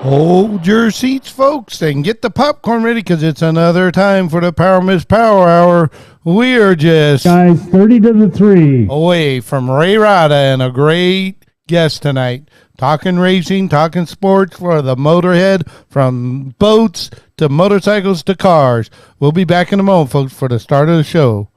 Hold your seats, folks, and get the popcorn ready because it's another time for the PowerMist Power Hour. We are just guys 30 to the 3 away from Ray Rada and a great guest tonight. Talking racing, talking sports for the motorhead, from boats to motorcycles to cars. We'll be back in a moment, folks, for the start of the show.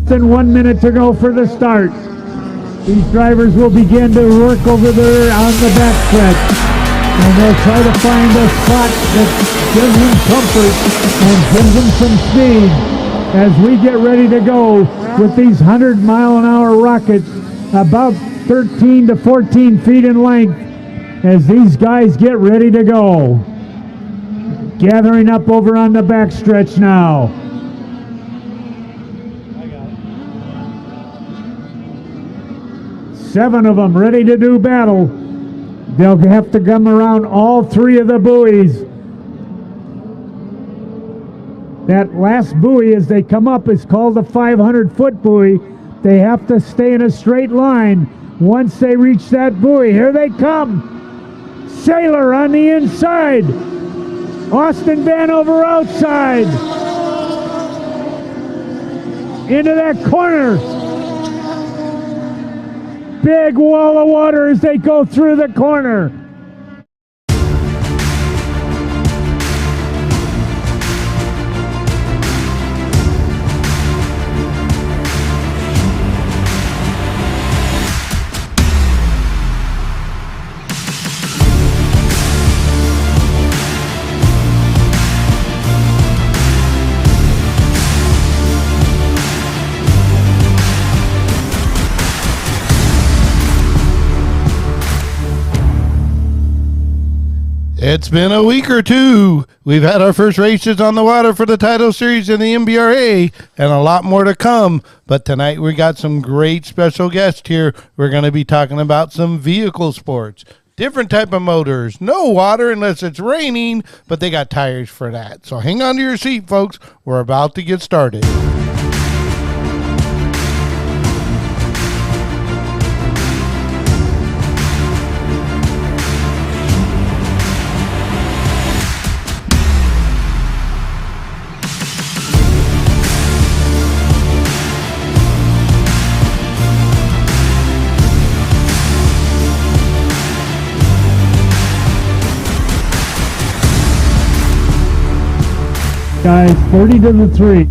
Than 1 minute to go for the start. These drivers will begin to work over there on the backstretch, and they'll try to find a spot that gives them comfort and gives them some speed as we get ready to go with these 100-mile-an-hour rockets, about 13 to 14 feet in length, as these guys get ready to go. Gathering up over on the backstretch now. Seven of them ready to do battle. They'll have to come around all three of the buoys. That last buoy as they come up is called the 500-foot buoy. They have to stay in a straight line. Once they reach that buoy, here they come. Sailor on the inside. Austin Vanover outside. Into that corner. Big wall of water as they go through the corner. It's been a week or two. We've had our first races on the water for the title series in the MBRA and a lot more to come. But tonight we got some great special guests here. We're going to be talking about some vehicle sports, different type of motors, no water unless it's raining, but they got tires for that. So hang on to your seat, folks. We're about to get started. Guys, 30 to the 3.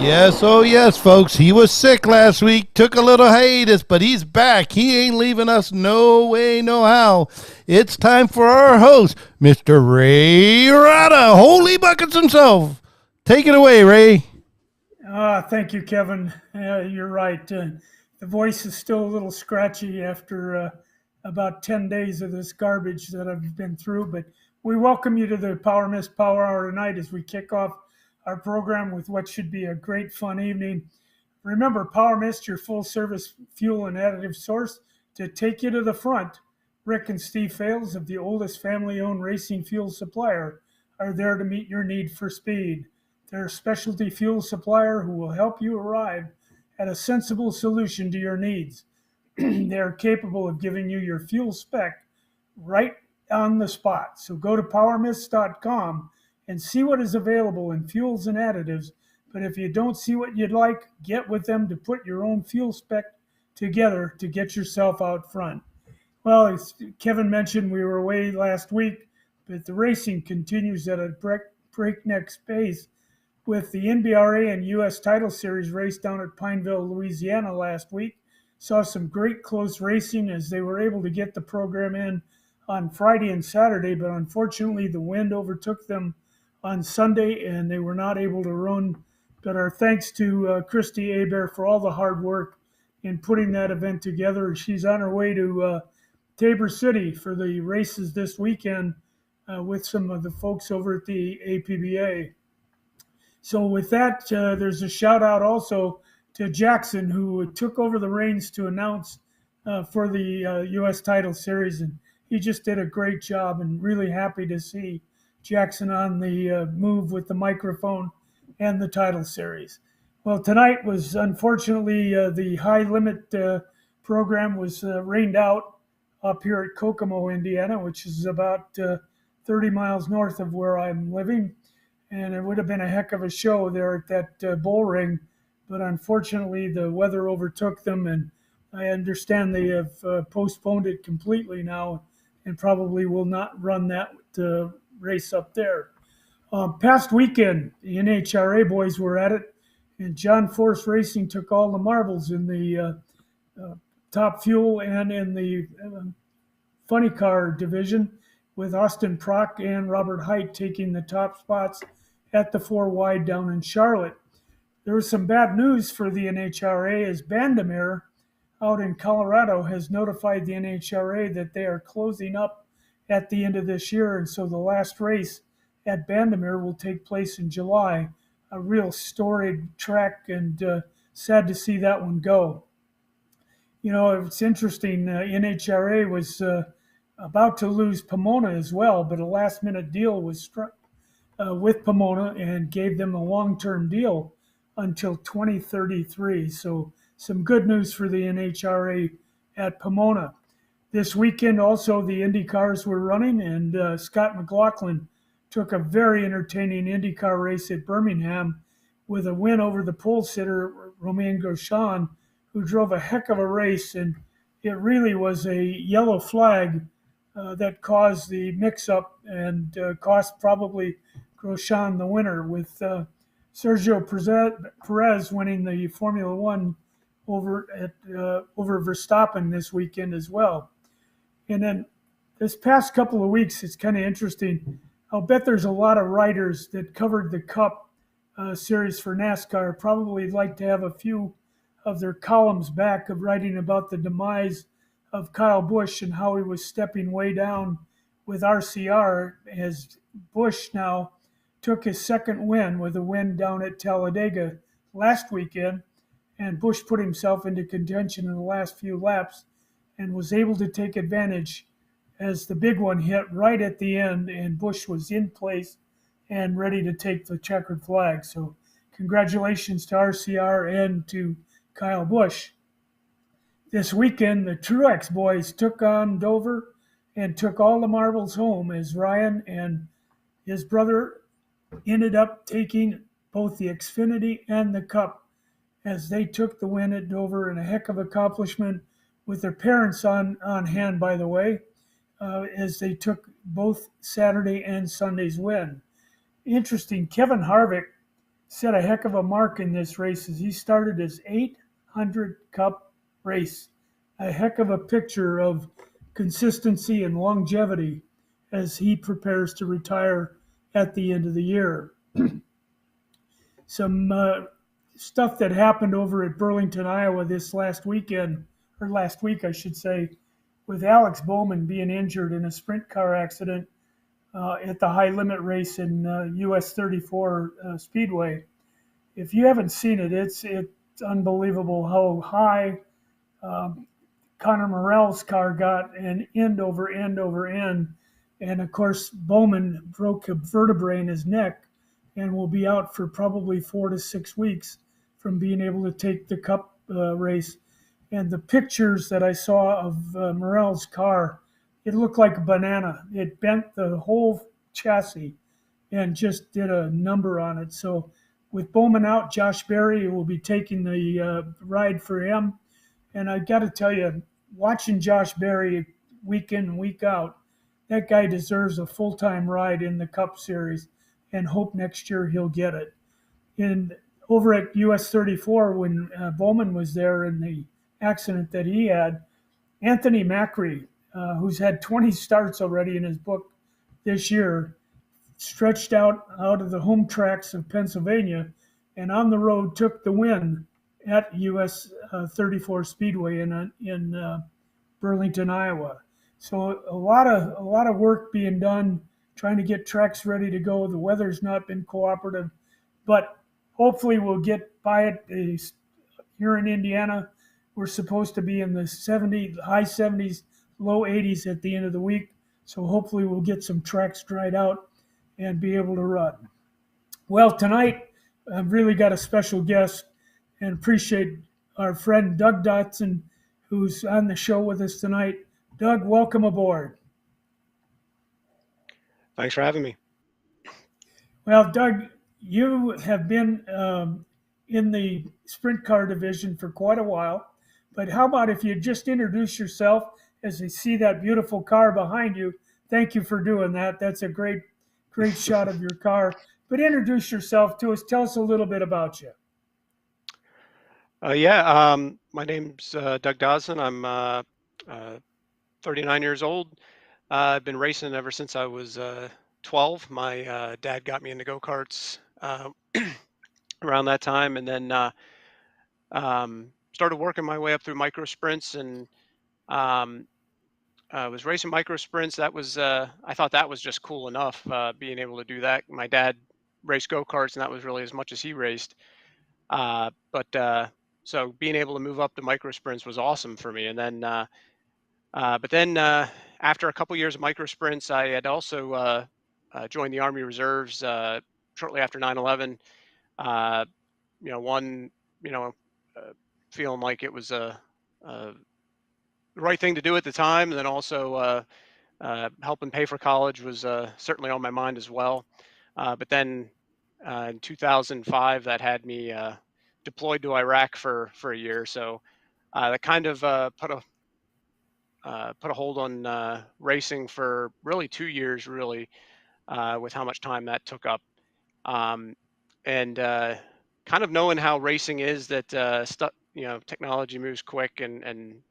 Yes, oh yes, folks. He was sick last week, took a little hiatus, but he's back. He ain't leaving us no way, no how. It's time for our host, Mr. Ray Rada, Holy Buckets himself. Take it away, Ray. Thank you, Kevin. You're right. The voice is still a little scratchy after about 10 days of this garbage that I've been through, but we welcome you to the PowerMist Power Hour tonight as we kick off our program with what should be a great fun evening. Remember, PowerMist, your full-service fuel and additive source to take you to the front. Rick and Steve Fales of the oldest family-owned racing fuel supplier are there to meet your need for speed. They're a specialty fuel supplier who will help you arrive at a sensible solution to your needs. They are capable of giving you your fuel spec right on the spot. So go to PowerMist.com and see what is available in fuels and additives. But if you don't see what you'd like, get with them to put your own fuel spec together to get yourself out front. Well, as Kevin mentioned, we were away last week, but the racing continues at a breakneck pace with the NBRA and U.S. Title Series race down at Pineville, Louisiana last week. Saw some great close racing as they were able to get the program in on Friday and Saturday, but unfortunately the wind overtook them on Sunday, and they were not able to run. But our thanks to Christy Abear for all the hard work in putting that event together. She's on her way to Tabor City for the races this weekend with some of the folks over at the APBA. So with that, there's a shout out also to Jackson, who took over the reins to announce for the U.S. title series, and he just did a great job. And really happy to see Jackson on the move with the microphone and the title series. Well, tonight was unfortunately the high limit program was rained out up here at Kokomo, Indiana, which is about 30 miles north of where I'm living. And it would have been a heck of a show there at that bull ring. But unfortunately, the weather overtook them, and I understand they have postponed it completely now and probably will not run that race up there. Past weekend, the NHRA boys were at it, and John Force Racing took all the marbles in the top fuel and in the funny car division, with Austin Prock and Robert Height taking the top spots at the 4 wide down in Charlotte. There was some bad news for the NHRA as Bandamere out in Colorado has notified the NHRA that they are closing up at the end of this year, and so the last race at Bandamere will take place in July. A real storied track, and sad to see that one go. You know, it's interesting, NHRA was about to lose Pomona as well, but a last-minute deal was struck with Pomona and gave them a long-term deal until 2033. So some good news for the NHRA at Pomona. This weekend also the Indy cars were running, and Scott McLaughlin took a very entertaining IndyCar race at Birmingham with a win over the pole sitter Romain Grosjean, who drove a heck of a race, and it really was a yellow flag that caused the mix-up and cost probably Grosjean the winner, with Sergio Perez winning the Formula One over Verstappen this weekend as well. And then this past couple of weeks, it's kind of interesting. I'll bet there's a lot of writers that covered the Cup series for NASCAR probably like to have a few of their columns back of writing about the demise of Kyle Busch and how he was stepping way down with RCR, as Busch now took his second win with a win down at Talladega last weekend, and Busch put himself into contention in the last few laps and was able to take advantage as the big one hit right at the end, and Busch was in place and ready to take the checkered flag. So congratulations to RCR and to Kyle Busch. This weekend, the Truex boys took on Dover and took all the marbles home, as Ryan and his brother ended up taking both the Xfinity and the Cup as they took the win at Dover, and a heck of accomplishment with their parents on hand, by the way, as they took both Saturday and Sunday's win. Interesting, Kevin Harvick set a heck of a mark in this race as he started his 800 Cup race. A heck of a picture of consistency and longevity as he prepares to retire at the end of the year. Some stuff that happened over at Burlington, Iowa this last week, I should say, with Alex Bowman being injured in a sprint car accident at the high limit race in US 34 Speedway. If you haven't seen it, it's unbelievable how high Conor Morell's car got, and end over end over end. And of course, Bowman broke a vertebrae in his neck and will be out for probably 4 to 6 weeks from being able to take the Cup race. And the pictures that I saw of Morell's car, it looked like a banana. It bent the whole chassis and just did a number on it. So with Bowman out, Josh Berry will be taking the ride for him. And I got to tell you, watching Josh Berry week in and week out, that guy deserves a full-time ride in the Cup Series, and hope next year he'll get it. And over at US 34, when Bowman was there in the accident that he had, Anthony Macri, who's had 20 starts already in his book this year, stretched out of the home tracks of Pennsylvania, and on the road took the win at US 34 Speedway in Burlington, Iowa. So a lot of work being done trying to get tracks ready to go. The weather's not been cooperative, but hopefully we'll get by it. Here in Indiana, we're supposed to be in the high 70s, low 80s at the end of the week. So hopefully we'll get some tracks dried out and be able to run. Well, tonight I've really got a special guest and appreciate our friend Doug Dodson, who's on the show with us tonight. Doug, welcome aboard. Thanks for having me. Well, Doug, you have been in the sprint car division for quite a while, but how about if you just introduce yourself as you see that beautiful car behind you? Thank you for doing that. That's a great shot of your car. But introduce yourself to us. Tell us a little bit about you. My name's Doug Dodson. I'm 39 years old. I've been racing ever since I was 12. My dad got me into go-karts around that time, and then started working my way up through micro sprints, and um, I was racing micro sprints. That was I thought that was just cool enough, being able to do that. My dad raced go-karts, and that was really as much as he raced. So being able to move up to micro sprints was awesome for me. And then, but then after a couple years of micro sprints, I had also joined the Army Reserves shortly after 9/11. Uh, one, you know, feeling like it was a the right thing to do at the time, and then also helping pay for college was certainly on my mind as well. But then in 2005, that had me deployed to Iraq for a year. So that kind of put a hold on racing for really 2 years, really, with how much time that took up, um, and kind of knowing how racing is, that technology moves quick, and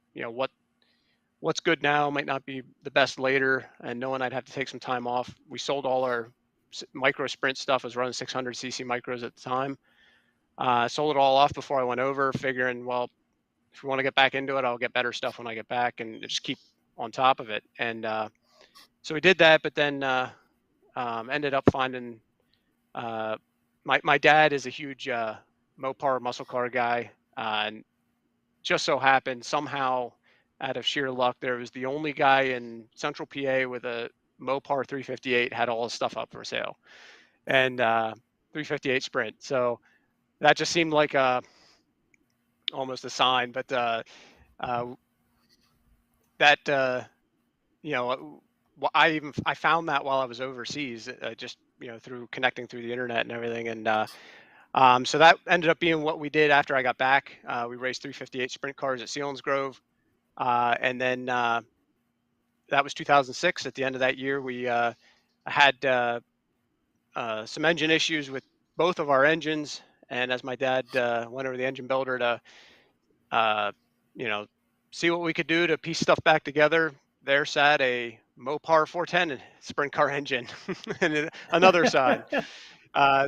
what's good now might not be the best later, and knowing I'd have to take some time off. We sold all our micro sprint stuff. I was running 600cc micros at the time. Sold it all off before I went over, figuring, well, if we want to get back into it, I'll get better stuff when I get back, and just keep on top of it. And so we did that, but then ended up finding my dad is a huge Mopar muscle car guy, and just so happened somehow, out of sheer luck, there was the only guy in Central PA with a Mopar 358 had all his stuff up for sale, and 358 Sprint. So that just seemed like almost a sign. But that I found that while I was overseas, just through connecting through the internet and everything, and so that ended up being what we did after I got back. We raced 358 sprint cars at Selinsgrove, and then that was 2006. At the end of that year, we had some engine issues with both of our engines, and as my dad went over to the engine builder to uh, you know see what we could do to piece stuff back together, there sat a Mopar 410 sprint car engine and another side.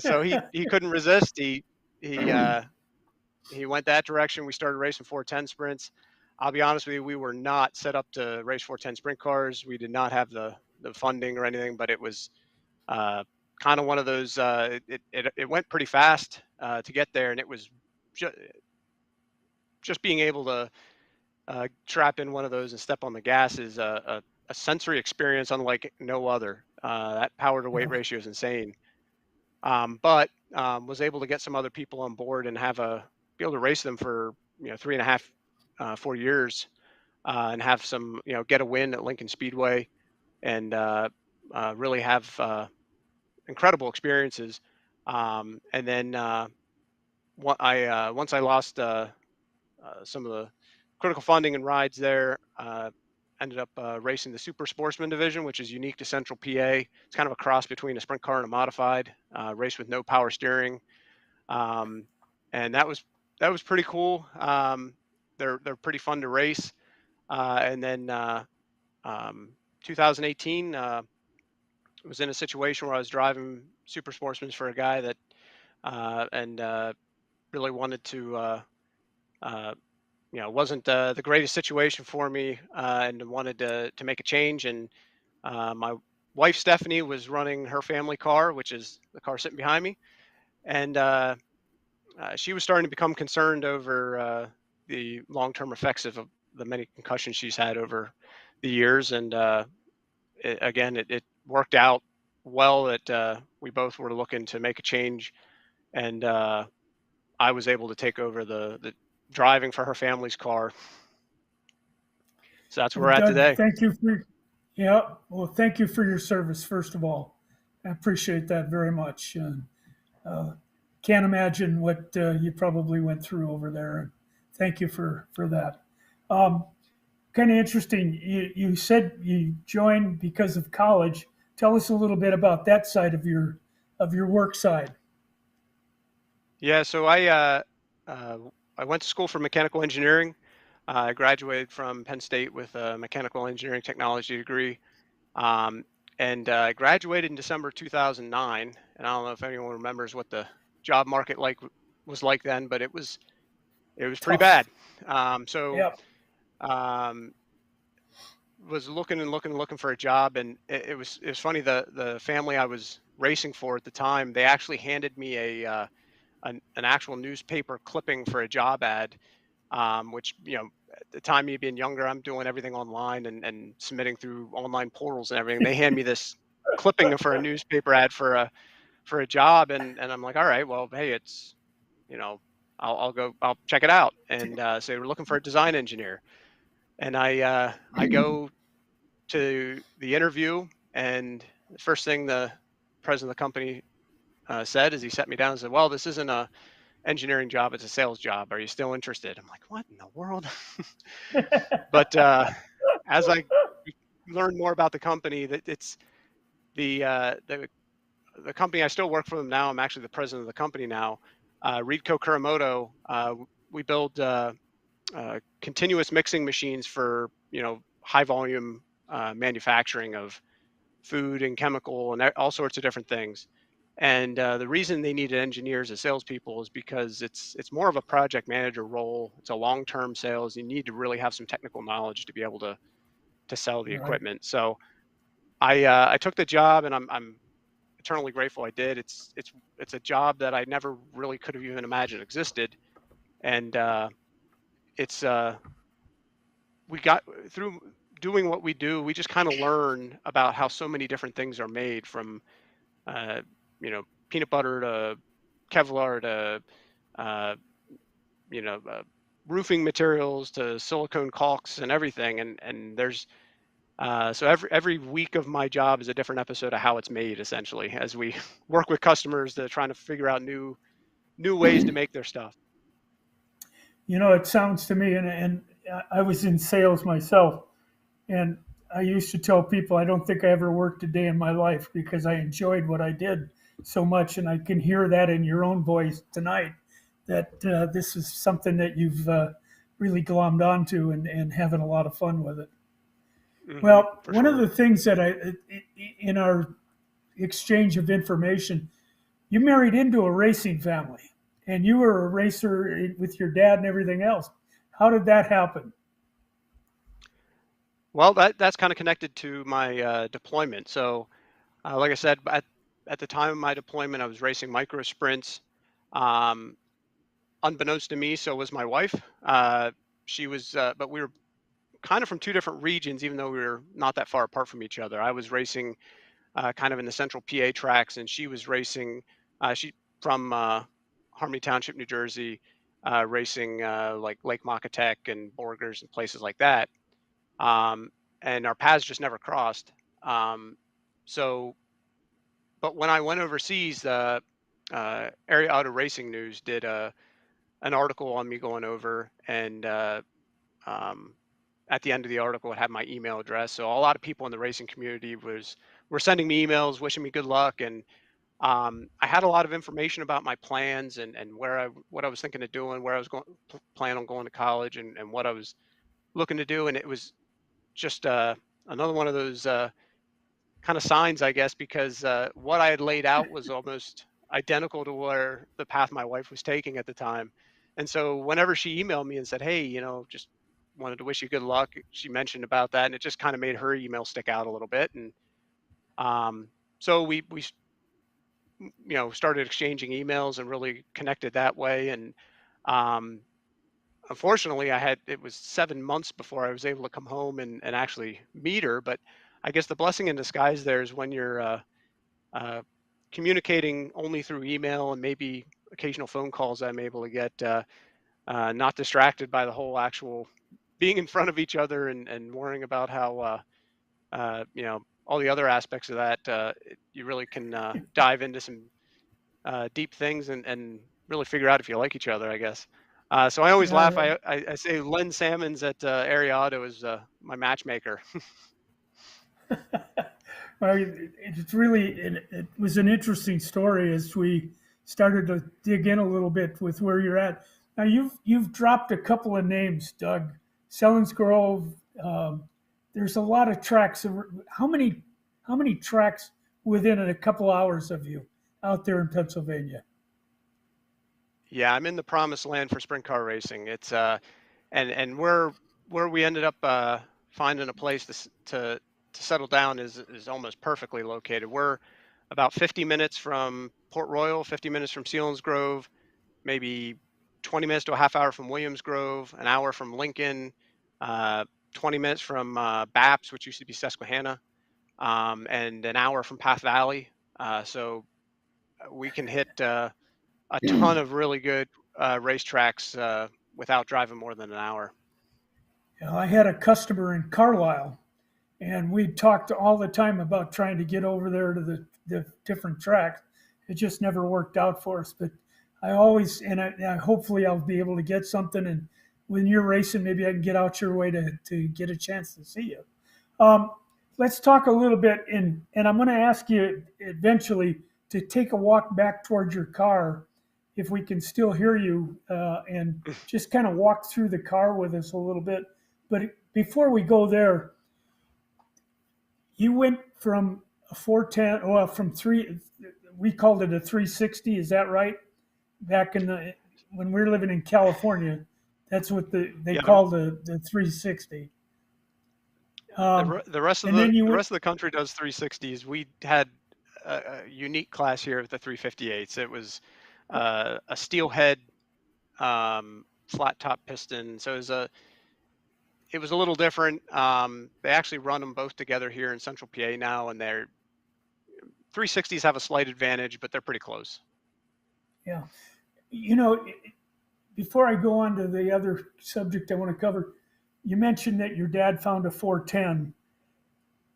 So he couldn't resist. He went that direction. We started racing 410 sprints. I'll be honest with you, we were not set up to race 410 sprint cars. We did not have the funding or anything, but it was kind of one of those. It went pretty fast to get there, and it was just being able to trap in one of those and step on the gas is a sensory experience unlike no other. That power to weight ratio is insane. But was able to get some other people on board and be able to race them for 3.5, 4 years, and have some get a win at Lincoln Speedway, and really have incredible experiences. And then once I lost some of the critical funding and rides there, ended up racing the Super Sportsman division, which is unique to Central PA. It's kind of a cross between a sprint car and a modified race with no power steering, and that was pretty cool. They're pretty fun to race. And then 2018, was in a situation where I was driving super sportsmans for a guy that and really wanted to uh, wasn't the greatest situation for me, and wanted to make a change. And my wife Stephanie was running her family car, which is the car sitting behind me, and she was starting to become concerned over the long-term effects of the many concussions she's had over the years. And it worked out well that we both were looking to make a change, and I was able to take over the driving for her family's car. So that's where Well, we're at Doug, today. thank you for yeah. Well, thank you for your service. First of all, I appreciate that very much. Uh, can't imagine what you probably went through over there. Thank you for that. Um, kind of interesting. You said you joined because of college. Tell us a little bit about that side of your work side. Yeah, so uh, I went to school for mechanical engineering. I graduated from Penn State with a mechanical engineering technology degree. Um, and I graduated in December 2009. And I don't know if anyone remembers what the job market was like then, but it was pretty bad. Tough. So Yeah. um, was looking and looking and looking for a job, and it was funny. The family I was racing for at the time, they actually handed me an actual newspaper clipping for a job ad, which, at the time, me being younger, I'm doing everything online and submitting through online portals and everything. They hand me this clipping for a newspaper ad for a job, and I'm like, all right, well, hey, it's, you know, I'll check it out. And so they were looking for a design engineer, and I go to the interview, and the first thing the president of the company said is he set me down and said, well, this isn't a engineering job, it's a sales job. Are you still interested? I'm like, what in the world? But as I learned more about the company, that it's the uh, the the company. I still work for them now. I'm actually the president of the company now. Reedco Kuramoto. We build continuous mixing machines for high volume manufacturing of food and chemical and all sorts of different things. And the reason they needed engineers as salespeople is because it's more of a project manager role. It's a long-term sales. You need to really have some technical knowledge to be able to sell the Right. equipment. So I took the job, and I'm eternally grateful I did. It's a job that I never really could have even imagined existed. And it's we got through doing what we do. We just kind of learn about how so many different things are made, from uh, peanut butter to Kevlar to uh, you know uh, roofing materials to silicone caulks and everything. And there's so every week of my job is a different episode of how it's made, essentially, as we work with customers to trying to figure out new ways to make their stuff. It sounds to me, and I was in sales myself, and I used to tell people I don't think I ever worked a day in my life because I enjoyed what I did so much. And I can hear that in your own voice tonight, that this is something that you've really glommed onto and having a lot of fun with it. Well, For one of sure. the things that in our exchange of information, you married into a racing family and you were a racer with your dad and everything else. How did that happen? Well, that's kind of connected to my deployment. So, like I said, at the time of my deployment, I was racing micro sprints. Um, Unbeknownst to me, so was my wife. She was, but we were kind of from two different regions, even though we were not that far apart from each other. I was racing kind of in the central PA tracks, and she was racing. She from Harmony Township, New Jersey, racing like Lake Makatek and Borgers and places like that. Um, and our paths just never crossed. Um, so, but when I went overseas, the Area Auto Racing News did an article on me going over, and um, at the end of the article, it had my email address. So a lot of people in the racing community were sending me emails, wishing me good luck, and I had a lot of information about my plans and what I was thinking of doing, where I was going plan on going to college, and what I was looking to do. And it was just another one of those kind of signs, I guess, because what I had laid out was almost identical to where the path my wife was taking at the time. And so whenever she emailed me and said, "Hey, just wanted to wish you good luck," she mentioned about that, and it just kind of made her email stick out a little bit. And so we started exchanging emails and really connected that way. And um, unfortunately, it was 7 months before I was able to come home and actually meet her. But I guess the blessing in disguise there is when you're uh, communicating only through email and maybe occasional phone calls I'm able to get, not distracted by the whole actual being in front of each other and worrying about how, all the other aspects of that. You really can dive into some deep things and really figure out if you like each other, I guess. So I always laugh. Yeah, I say Len Salmons at Ariado is my matchmaker. well, it's really it was an interesting story as we started to dig in a little bit with where you're at. Now you've dropped a couple of names, Doug. Selins Grove. There's a lot of tracks. How many tracks within a couple hours of you out there in Pennsylvania? Yeah, I'm in the promised land for sprint car racing. It's and where we ended up finding a place to settle down is almost perfectly located. We're about 50 minutes from Port Royal, 50 minutes from Selinsgrove, maybe 20 minutes to a half hour from Williams Grove, an hour from Lincoln, uh, 20 minutes from Baps, which used to be Susquehanna, and an hour from Path Valley. So we can hit a ton of really good racetracks without driving more than an hour. I had a customer in Carlisle, and we talked all the time about trying to get over there to the different tracks. It just never worked out for us. But I always, and I hopefully I'll be able to get something. And when you're racing, maybe I can get out your way to get a chance to see you. Um, let's talk a little bit, and I'm going to ask you eventually to take a walk back towards your car if we can still hear you, and just kind of walk through the car with us a little bit. But before we go there, you went from a 410, well, from three, we called it a 360. Is that right? Back when we were living in California, that's what they Yeah, called the 360. the rest of And then you the went, rest of the country does 360s. We had a unique class here with the 358s. It was a steelhead flat top piston, so it was a little different. They actually run them both together here in Central PA now, and their 360s have a slight advantage, but they're pretty close. yeah. You know, before I go on to the other subject I want to cover, you mentioned that your dad found a 410.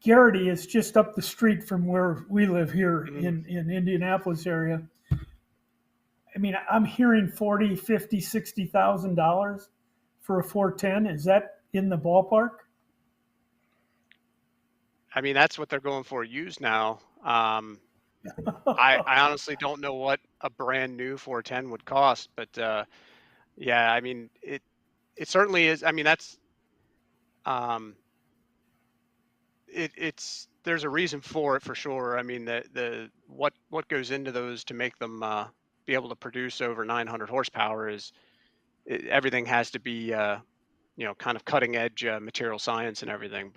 Garrity is just up the street from where we live here Mhm. in Indianapolis area. I mean, I'm hearing 40, 50, $60,000 for a 410. Is that in the ballpark? I mean, that's what they're going for used now. I honestly don't know what a brand new 410 would cost, but yeah, I mean it certainly is. I mean um, it's there's a reason for it for sure. I mean the what goes into those to make them be able to produce over 900 horsepower everything has to be kind of cutting edge material science and everything.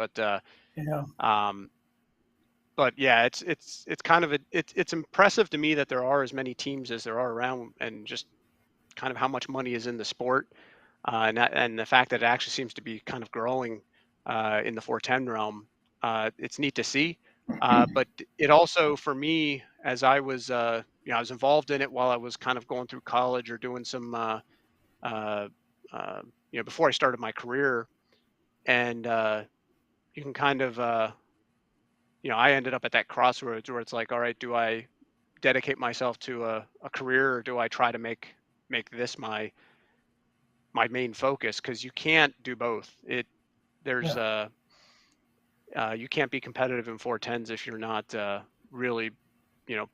Yeah, Um, but yeah, it's kind of it's impressive to me that there are as many teams as there are around, and just kind of how much money is in the sport, and the fact that it actually seems to be kind of growing in the 410 realm. It's neat to see, but it also for me, as I was I was involved in it while I was kind of going through college or doing some uh, uh, before I started my career, and you can kind of I ended up at that crossroads where it's like, all right, do I dedicate myself to a career, or do I try to make this my main focus? Because you can't do both. There's yeah, you can't be competitive in 410s if you're not really, you know,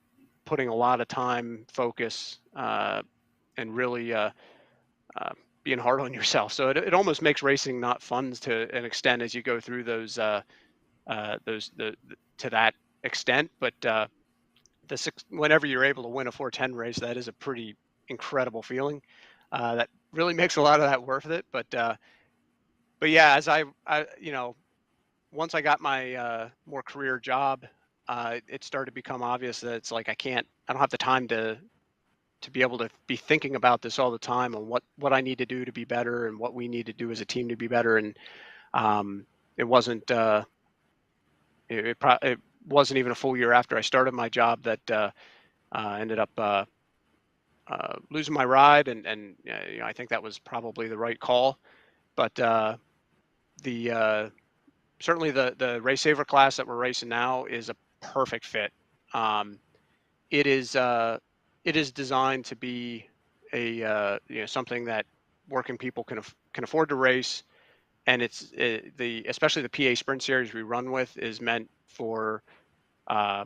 putting a lot of time, focus, and really uh, being hard on yourself. So it almost makes racing not fun to an extent as you go through those to that extent. But whenever you're able to win a 410 race, that is a pretty incredible feeling. That really makes a lot of that worth it. But yeah, as I once I got my more career job, it started to become obvious that it's like I don't have the time to be able to be thinking about this all the time and what I need to do to be better and what we need to do as a team to be better. And it wasn't it wasn't even a full year after I started my job that ended up losing my ride, and I think that was probably the right call. But the certainly the race saver class that we're racing now is a perfect fit. Um, it is it is designed to be a something that working people can afford to race, and it's the especially the PA Sprint Series we run with is meant for uh,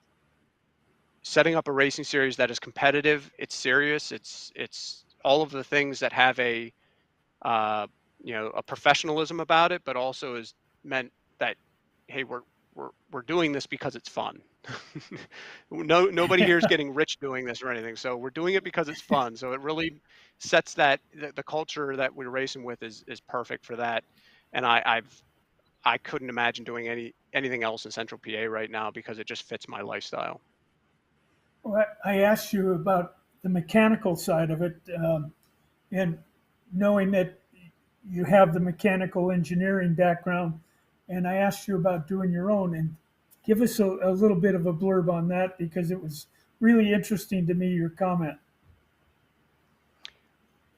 setting up a racing series that is competitive. It's serious. It's all of the things that have uh, a professionalism about it, but also is meant that hey, we're doing this because it's fun. Nobody here is getting rich doing this or anything, so we're doing it because it's fun. So it really sets the culture that we're racing with is perfect for that. And I couldn't imagine doing anything else in Central PA right now because it just fits my lifestyle. Well, I asked you about the mechanical side of it, and knowing that you have the mechanical engineering background, and I asked you about doing your own. And give us a little bit of a blurb on that because it was really interesting to me, your comment.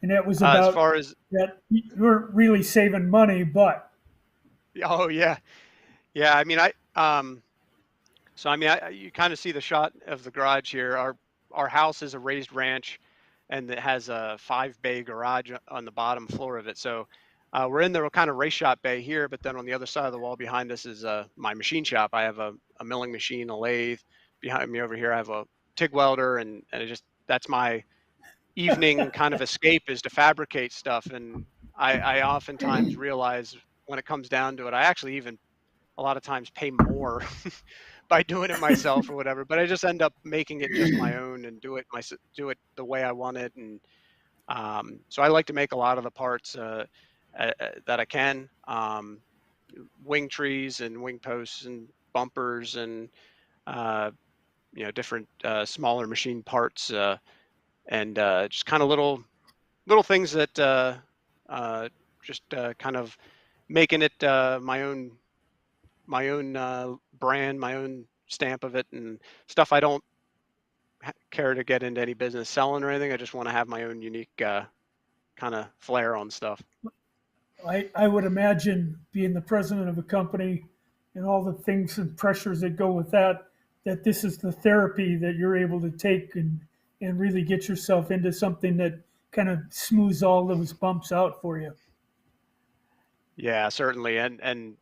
And it was As about far as that you weren't really saving money, but oh yeah, yeah. I mean, so I mean, you kind of see the shot of the garage here. Our house is a raised ranch, and it has a 5-bay garage on the bottom floor of it. So we're in the kind of race shop bay here, but then on the other side of the wall behind us is my machine shop. I have a milling machine, a lathe. Behind me over here, I have a TIG welder, and it just that's my evening kind of escape is to fabricate stuff. And I oftentimes realize when it comes down to it, I actually even a lot of times pay more by doing it myself or whatever, but I just end up making it just my own and do it the way I want it. And so I like to make a lot of the parts that I can, wing trees and wing posts and bumpers and uh, different smaller machine parts, and just kind of little things that uh, just kind of making it my own brand, my own stamp of it, and stuff I don't care to get into any business selling or anything. I just want to have my own unique kind of flair on stuff. I would imagine being the president of a company and all the things and pressures that go with that, that this is the therapy that you're able to take and really get yourself into something that kind of smooths all those bumps out for you. Yeah, certainly. And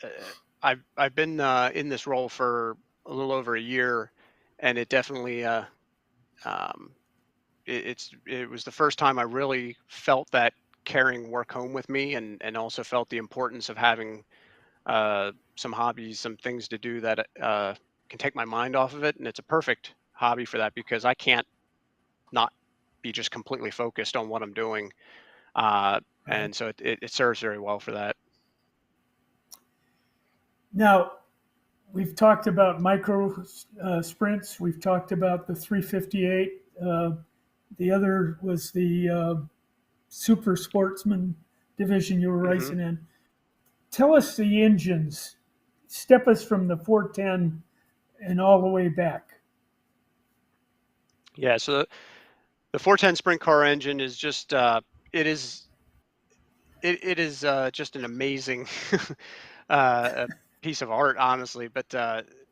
uh, I've been in this role for a little over a year, and it definitely um, it was the first time I really felt that carrying work home with me, and also felt the importance of having some hobbies, some things to do that can take my mind off of it. And it's a perfect hobby for that because I can't not be just completely focused on what I'm doing. Uh, Right. and so it serves very well for that. Now, we've talked about micro sprints. We've talked about the 358. The other was the super sportsman division you were Hmm. racing in. Tell us the engines. Step us from the 410 and all the way back. Yeah. So the 410 sprint car engine is just it is it is just an amazing piece of art, honestly. But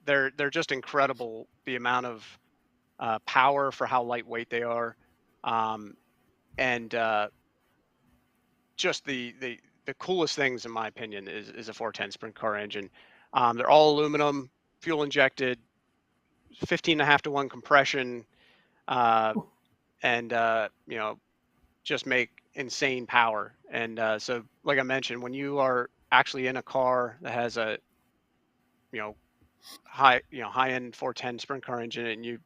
they're just incredible. The amount of power for how lightweight they are, um, and just the coolest things in my opinion is a 410 sprint car engine. They're all aluminum, fuel injected, 15 and a half to 1 compression, uh, and just make insane power. And so like I mentioned, when you are actually in a car that has high end 410 sprint car engine, and you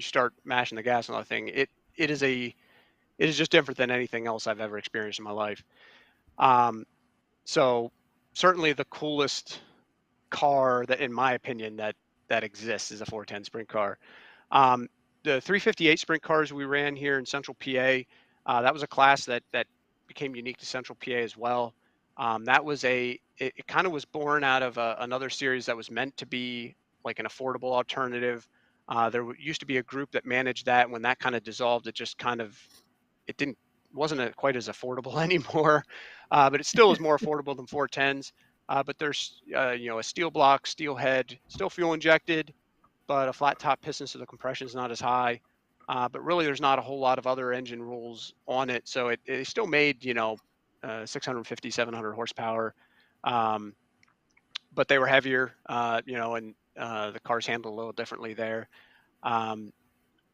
start mashing the gas on the thing, it is just different than anything else I've ever experienced in my life. So certainly the coolest car that, in my opinion, that exists is a 410 sprint car. The 358 sprint cars we ran here in Central PA, that was a class that became unique to Central PA as well. That was it kind of was born out of another series that was meant to be like an affordable alternative. There used to be a group that managed that. When that kind of dissolved, it didn't wasn't quite as affordable anymore, but it still is more affordable than 410s. But there's a steel block, steel head, still fuel injected, but a flat top piston, so the compression is not as high. But really, there's not a whole lot of other engine rules on it, so it still made 650, 700 horsepower, um, but they were heavier, and the cars handled a little differently there. Um,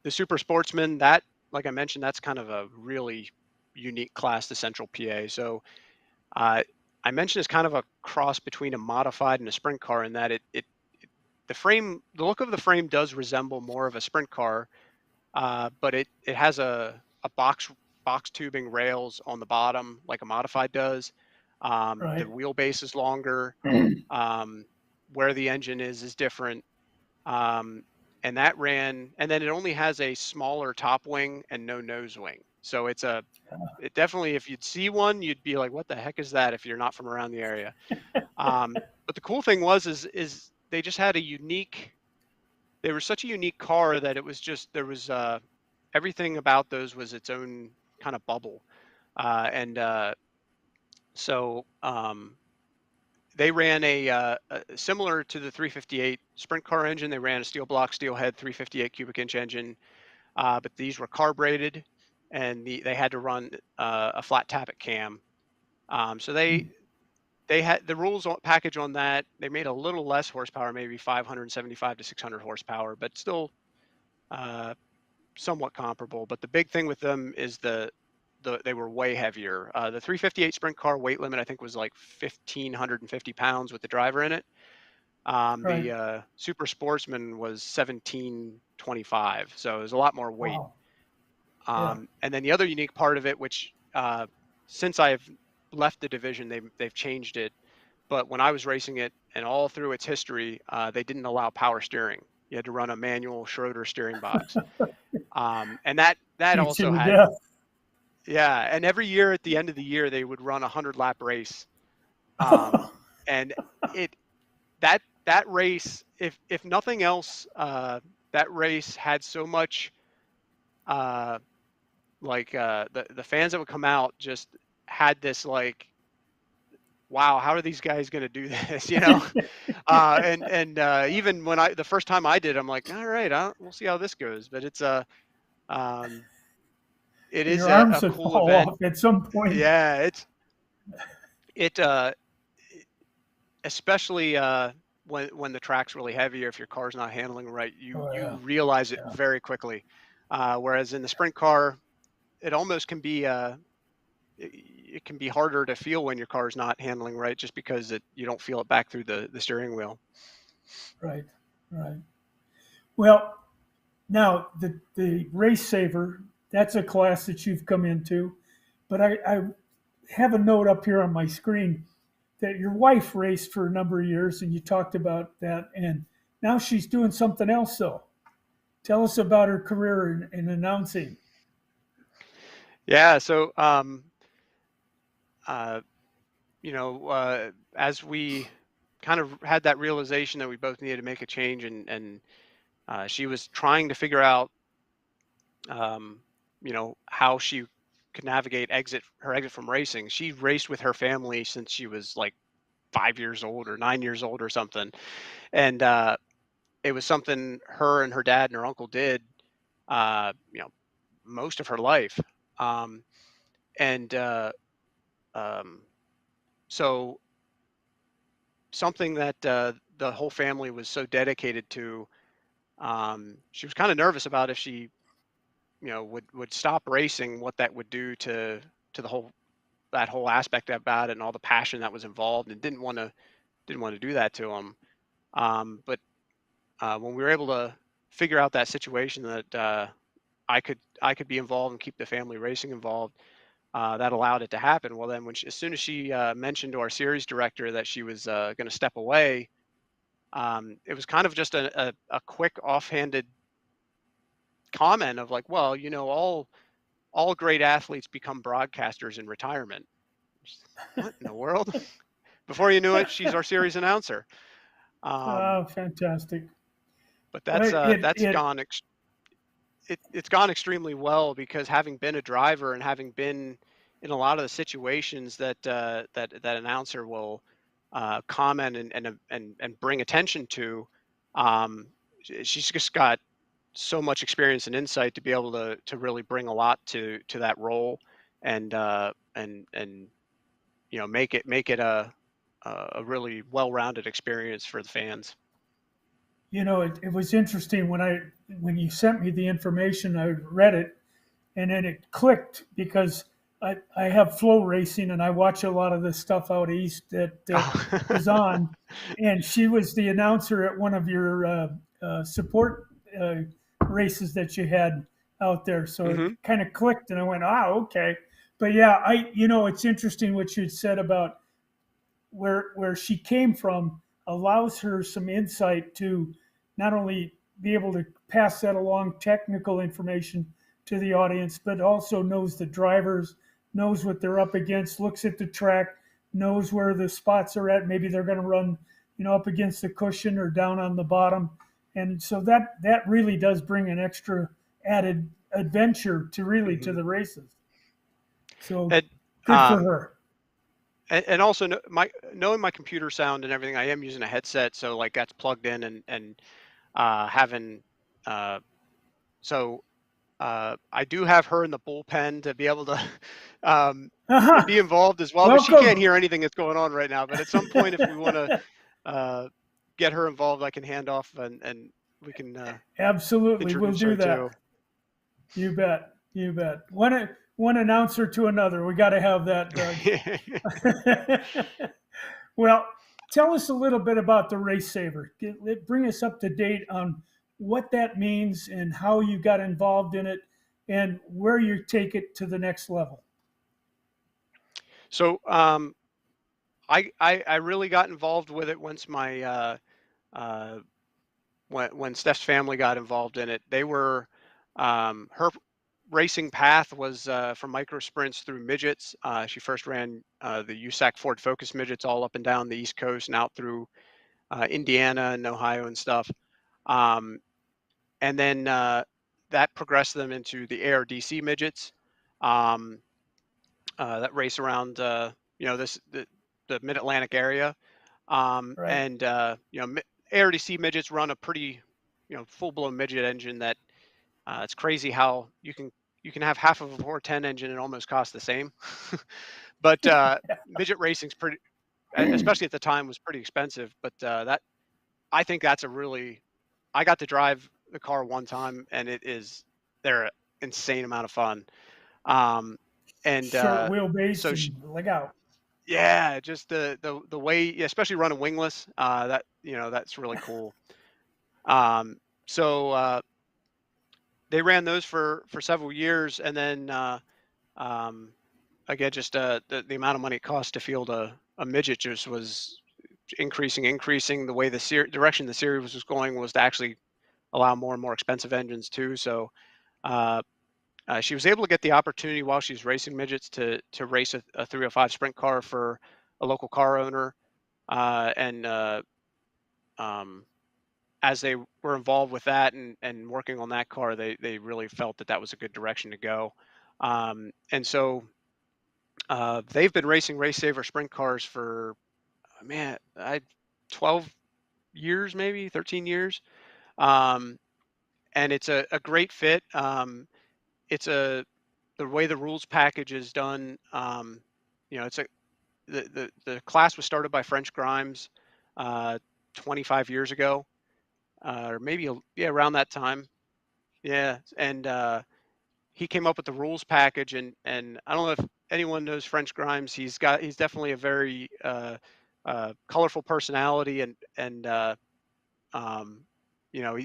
the Super Sportsman, that, like I mentioned, that's kind of a really unique class to Central PA. So I mentioned it's kind of a cross between a modified and a sprint car in that the look of the frame does resemble more of a sprint car, but it has a box tubing rails on the bottom like a modified does. The Right. wheelbase is longer. Where the engine is different. And then it only has a smaller top wing and no nose wing. So it definitely, if you'd see one, you'd be like, what the heck is that if you're not from around the area? But the cool thing is they just had they were such a unique car that there was everything about those was its own kind of bubble. And so they ran a similar to the 358 sprint car engine. They ran a steel block, steel head 358 cubic inch engine, but these were carbureted, and they had to run a flat tappet cam. So they had the rules package on that. They made a little less horsepower, maybe 575 to 600 horsepower, but still somewhat comparable. But the big thing with them is they were way heavier. The 358 sprint car weight limit, I think, was like 1,550 pounds with the driver in it. Right. The Super Sportsman was 1,725, so it was a lot more weight. Wow. Yeah. And then the other unique part of it, which since I've left the division, they've changed it. But when I was racing it and all through its history, they didn't allow power steering. You had to run a manual Schroeder steering box. And that Beats you also to had, death. yeah. And every year at the end of the year, they would run a 100-lap race. And that race, if nothing else, that race had so much, the fans that would come out just had this like, wow, how are these guys going to do this? And even when the first time I did, I'm like, all right, we'll see how this goes. But um, it is Your arms a would cool fall event. off at some point. Yeah, it especially when the track's really heavy, or if your car's not handling right, Oh, you yeah. realize it very quickly. Whereas in the sprint car, it almost can be it can be harder to feel when your car's not handling right, just because you don't feel it back through the steering wheel. Right. Right. Well, now the Race Saver, that's a class that you've come into, but I have a note up here on my screen that your wife raced for a number of years, and you talked about that, and now she's doing something else. So, tell us about her career in announcing. Yeah. So, as we kind of had that realization that we both needed to make a change, and she was trying to figure out, how she could navigate her exit from racing. She raced with her family since she was like 5 years old or 9 years old or something, and it was something her and her dad and her uncle did, uh, you know, most of her life, and um, so something that the whole family was so dedicated to. She was kind of nervous about if she, would stop racing, what that would do to that whole aspect about it and all the passion that was involved, and didn't want to do that to them. But when we were able to figure out that situation that I could be involved and keep the family racing involved, that allowed it to happen. Well, then as soon as she mentioned to our series director that she was going to step away, it was kind of just a quick offhanded comment of like, well, all great athletes become broadcasters in retirement. What in the world? Before you knew it, she's our series announcer. Um, Oh, fantastic. but Well, that's it's gone extremely well because having been a driver and having been in a lot of the situations that announcer will comment and bring attention to, um, she's just got so much experience and insight to be able to really bring a lot to that role, and make it a really well-rounded experience for the fans. it was interesting when you sent me the information. I read it, and then it clicked because I have flow racing and I watch a lot of the stuff out east that is on. And she was the announcer at one of your support uh, races that you had out there. So it Hmm. kind of clicked, and I went, okay. But yeah, it's interesting what you said about where she came from allows her some insight to not only be able to pass that along technical information to the audience, but also knows the drivers, knows what they're up against, looks at the track, knows where the spots are at. Maybe they're going to run, up against the cushion or down on the bottom, and so that really does bring an extra added adventure to Hmm. the races. So And good for um, her. and also knowing my computer sound and everything, I am using a headset, so like that's plugged in and having uh, so I do have her in the bullpen to be able to um, be involved as well, but she can't Welcome. hear anything that's going on right now. But at some point, if we want to uh, get her involved, I can hand off and we can Absolutely, we'll introduce do her that. too. You bet. You bet. One announcer to another. We got to have that, Doug. Well, tell us a little bit about the Race Saver. Bring us up to date on what that means and how you got involved in it and where you take it to the next level. So I really got involved with it once my uh, when Steph's family got involved in it. They were her racing path was from micro sprints through midgets. She first ran the USAC Ford Focus midgets all up and down the East Coast and out through Indiana and Ohio and stuff. Um, and then that progressed them into the ARDC midgets um, that race around the Mid Atlantic area. Right. And ARDC midgets run a pretty full blown midget engine that it's crazy how you can have half of a 410 engine and almost cost the same. But midget racing's pretty, especially at the time, was pretty expensive. But that I think that's a really, I got to drive the car one time, and they're an insane amount of fun. Um, and Short wheelbase so and leg out. yeah, just the way, yeah, especially running wingless, that's really cool. Um, so they ran those for several years, and then um, again, just the amount of money it cost to field a midget just was increasing. The way direction the series was going was to actually allow more and more expensive engines too. So uh, she was able to get the opportunity while she was racing midgets to race a 305 sprint car for a local car owner, and um, as they were involved with that and working on that car, they really felt that was a good direction to go. And so they've been racing Race Saver sprint cars for, man, 12 years, maybe 13 years. Um, and it's a great fit. It's the way the rules package is done. It's the class was started by French Grimes 25 years ago, or maybe yeah, around that time. Yeah, and he came up with the rules package, and I don't know if anyone knows French Grimes. He's definitely a very colorful personality, and You know,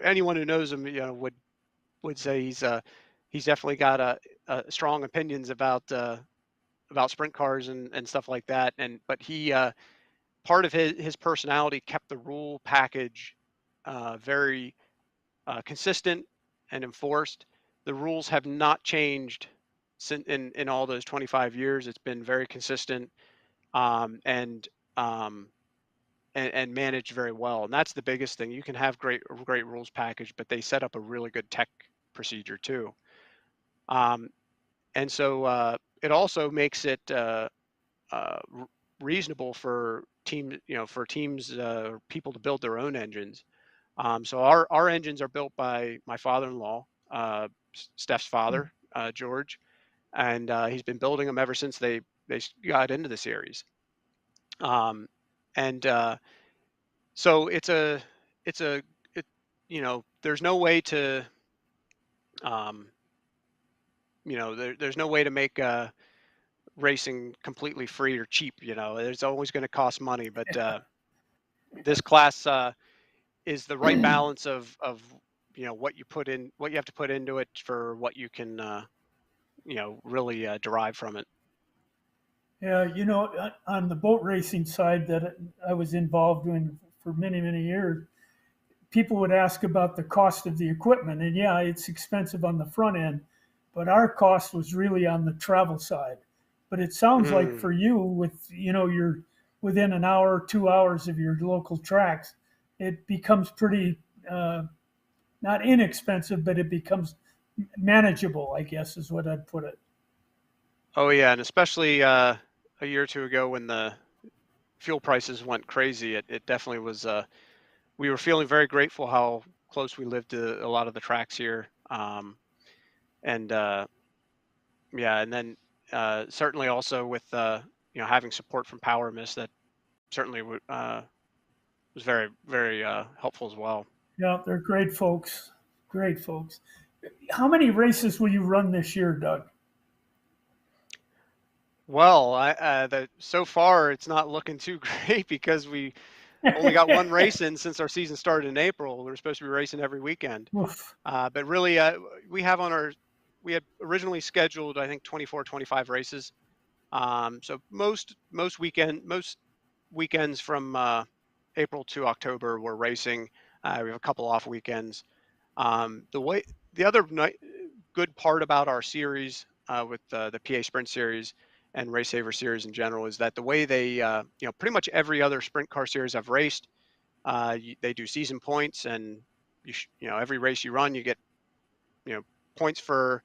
anyone who knows him, you know, would say he's definitely got strong opinions about sprint cars and stuff like that. But he part of his personality kept the rule package very consistent and enforced. The rules have not changed in all those 25 years. It's been very consistent, um, and um, and managed very well. And that's the biggest thing. You can have great rules package, but they set up a really good tech procedure too. Um, and so it also makes it reasonable for teams, people to build their own engines. So our engines are built by my father-in-law, Steph's father, George, and he's been building them ever since they got into the series. Um, and So it's a it, there's no way to um, there's no way to make racing completely free or cheap. There's always going to cost money, but this class is the right balance of what you have to put into it for what you can really derive from it. Yeah, on the boat racing side that I was involved in for many, many years, people would ask about the cost of the equipment. And yeah, it's expensive on the front end, but our cost was really on the travel side. But it sounds like Mm. for you, you're within an hour, 2 hours of your local tracks, it becomes pretty, not inexpensive, but it becomes manageable, I guess is what I'd put it. Oh yeah, and especially a year or two ago when the fuel prices went crazy, it definitely was. We were feeling very grateful how close we lived to a lot of the tracks here. And Yeah, and then certainly also with having support from PowerMist, that certainly was very very helpful as well. Yeah, they're great folks. Great folks. How many races will you run this year, Doug? Well, so far it's not looking too great because we only got one race in since our season started in April. We were supposed to be racing every weekend, Oof. but really we have on our we had originally scheduled, I think, 24, 25 races. So most weekends from April to October we're racing. We have a couple off weekends. The other good part about our series with the PA Sprint Series and Race Saver Series in general is that the way they, pretty much every other sprint car series I've raced, they do season points, and every race you run, you get points for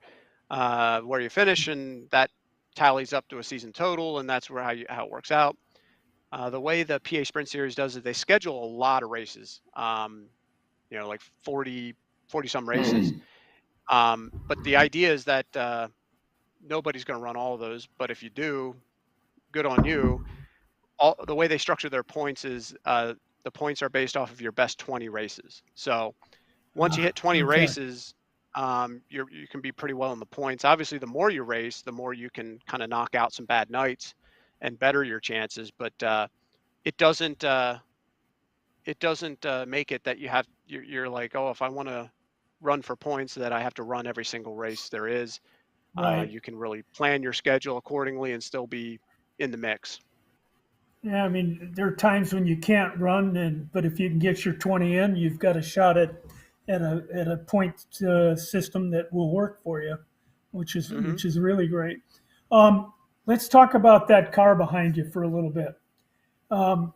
where you finish, and that tallies up to a season total, and that's how it works out. The way the PA Sprint Series does it, they schedule a lot of races, like 40 some races. But the idea is that nobody's going to run all of those, but if you do, good on you. The way they structure their points is the points are based off of your best 20 races. So once you hit 20 Okay. races, you can be pretty well in the points. Obviously, the more you race, the more you can kind of knock out some bad nights and better your chances. But it doesn't make it that you're like, oh, if I want to run for points, that I have to run every single race there is. Right. You can really plan your schedule accordingly and still be in the mix. Yeah, I mean, there are times when you can't run, but if you can get your 20 in, you've got a shot at a point system that will work for you, which is Hmm. which is really great. Um, let's talk about that car behind you for a little bit. Um,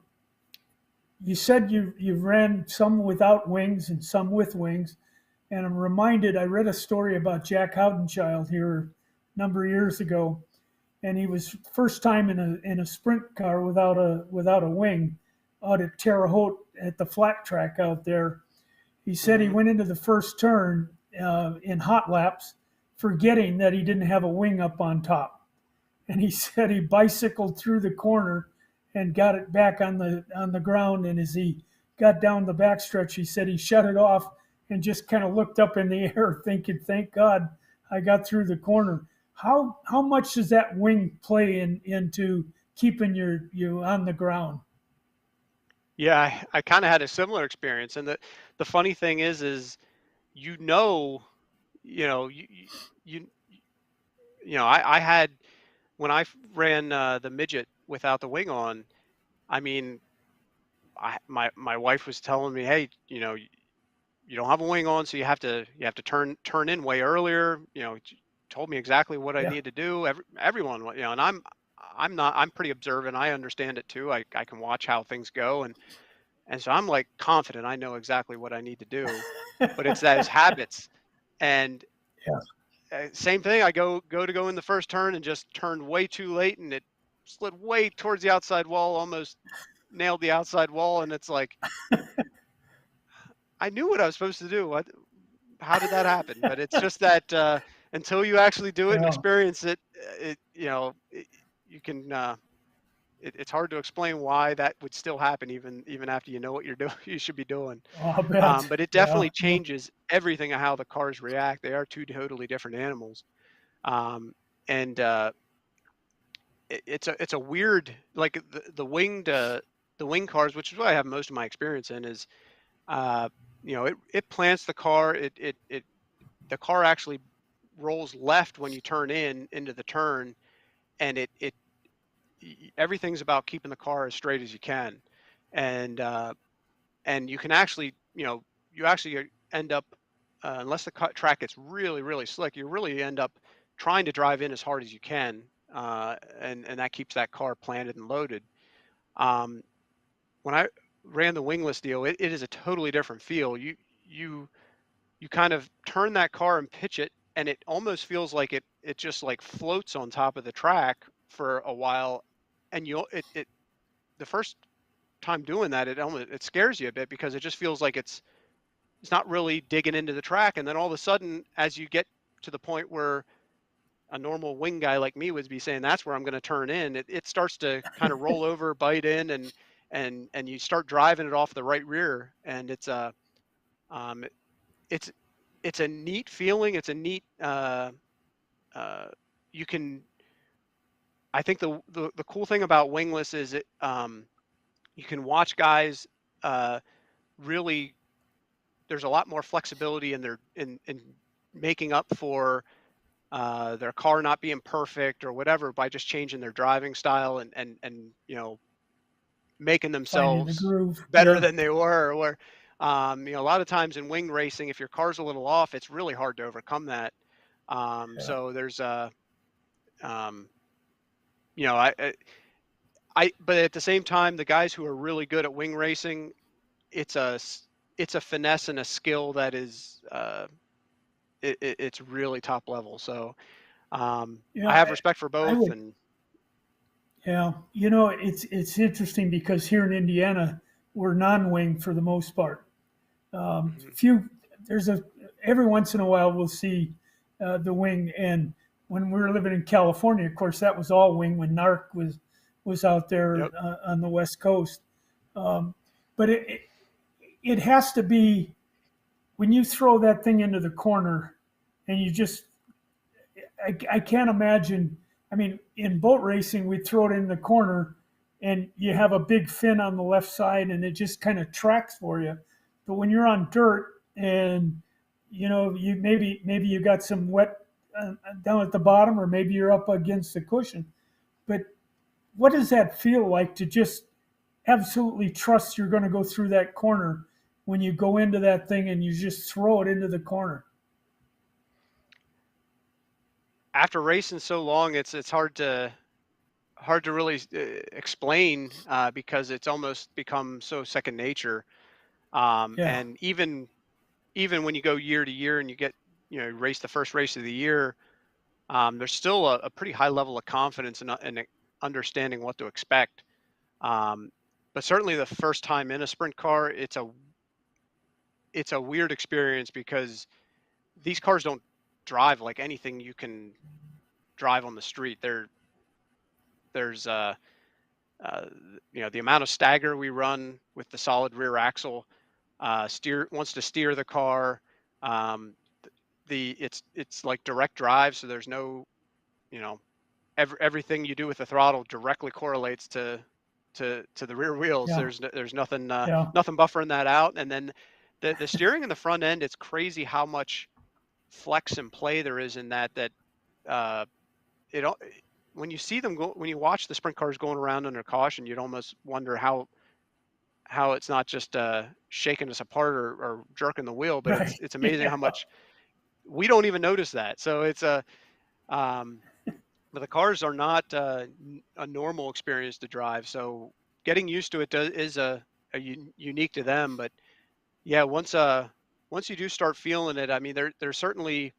you said you ran some without wings and some with wings, and I'm reminded I read a story about Jack Howdenchild here a number of years ago, and he was first time in a sprint car without a wing out at Terre Haute at the flat track out there. He said he Hmm. went into the first turn in hot laps, forgetting that he didn't have a wing up on top, and he said he bicycled through the corner and got it back on the ground. And as he got down the backstretch, he said he shut it off and just kind of looked up in the air, thinking, "Thank God I got through the corner." How much does that wing play into keeping you on the ground? Yeah, I kind of had a similar experience, and the funny thing is you know, you know, you, I had when ran the midget without the wing on. I mean, my wife was telling me, hey, you don't have a wing on, so you have to turn in way earlier. Told me exactly what I Yeah. need to do. Everyone, and I'm pretty observant. I understand it too. I can watch how things go, and so I'm like confident. I know exactly what I need to do, but it's those habits. And Yeah. same thing. I go in the first turn and just turned way too late, and it slid way towards the outside wall, almost nailed the outside wall, and it's like I knew what I was supposed to do. How did that happen? But it's just that until you actually do it and Yeah. experience it, you can. It's hard to explain why that would still happen, even after you know what you're doing. You should be doing. I'll bet. But it Yeah. definitely changes everything of how the cars react. They are two totally different animals. Um, and it's a weird like the wing cars, which is what I have most of my experience in, is uh, it plants the car. The car actually rolls left when you turn into the turn, and everything's about keeping the car as straight as you can, and you can actually you actually end up unless the track gets really slick, you really end up trying to drive in as hard as you can, and that keeps that car planted and loaded. Um, when I ran the wingless deal, it is a totally different feel. You you kind of turn that car and pitch it, and it almost feels like it just like floats on top of the track for a while, and the first time doing that, it scares you a bit because it just feels like it's not really digging into the track, and then all of a sudden, as you get to the point where a normal wing guy like me would be saying that's where I'm going to turn in, it starts to kind of roll over, bite in, and you start driving it off the right rear, and um, it's it's a neat feeling. It's a neat uh, you can. I think the cool thing about wingless is you can watch guys uh, really. There's a lot more flexibility in in making up for their car not being perfect or whatever by just changing their driving style and making Finding the themselves groove. better Yeah. than they were. Or a lot of times in wing racing, if your car's a little off, it's really hard to overcome that. Yeah. So there's um, you know but at the same time, the guys who are really good at wing racing, it's it's a finesse and a skill that is it's really top level. So Yeah. I have respect for I both, would. and Yeah. It's interesting because here in Indiana, we're non-wing for the most part. mhm, Few there's a every once in a while we'll see the wing, and when we were living in California, of course, that was all wing when NARC was out there yep. on the West Coast. Um, but it has to be when you throw that thing into the corner, and you just I can't imagine. I mean, in boat racing, we throw it in the corner, and you have a big fin on the left side, and it just kind of tracks for you. But when you're on dirt, and you maybe you got some wet down at the bottom, or maybe you're up against the cushion. But what does that feel like to just absolutely trust you're going to go through that corner when you go into that thing and you just throw it into the corner? After racing so long, it's hard to really explain because it's almost become so second nature. Yeah. And even when you go year to year and you get race the first race of the year, there's still a pretty high level of confidence and understanding what to expect. Um, but certainly the first time in a sprint car, it's a weird experience because these cars don't drive like anything you can drive on the street. There's uh, the amount of stagger we run with the solid rear axle, wants to steer the car. Um, it's like direct drive, so there's no you know everything you do with the throttle directly correlates to to the rear wheels. Yeah. There's nothing Yeah. nothing buffering that out. And then the steering in the front end, it's crazy how much flex and play there is in that uh, it al- when you see them go, when you watch the sprint cars going around under caution, you'd almost wonder how it's not just shaking us apart or jerking the wheel, but Right. it's amazing Yeah. how much we don't even notice that. So it's a but the cars are not a normal experience to drive. So getting used to it is unique to them. But yeah, once you do start feeling it, I mean, there's certainly.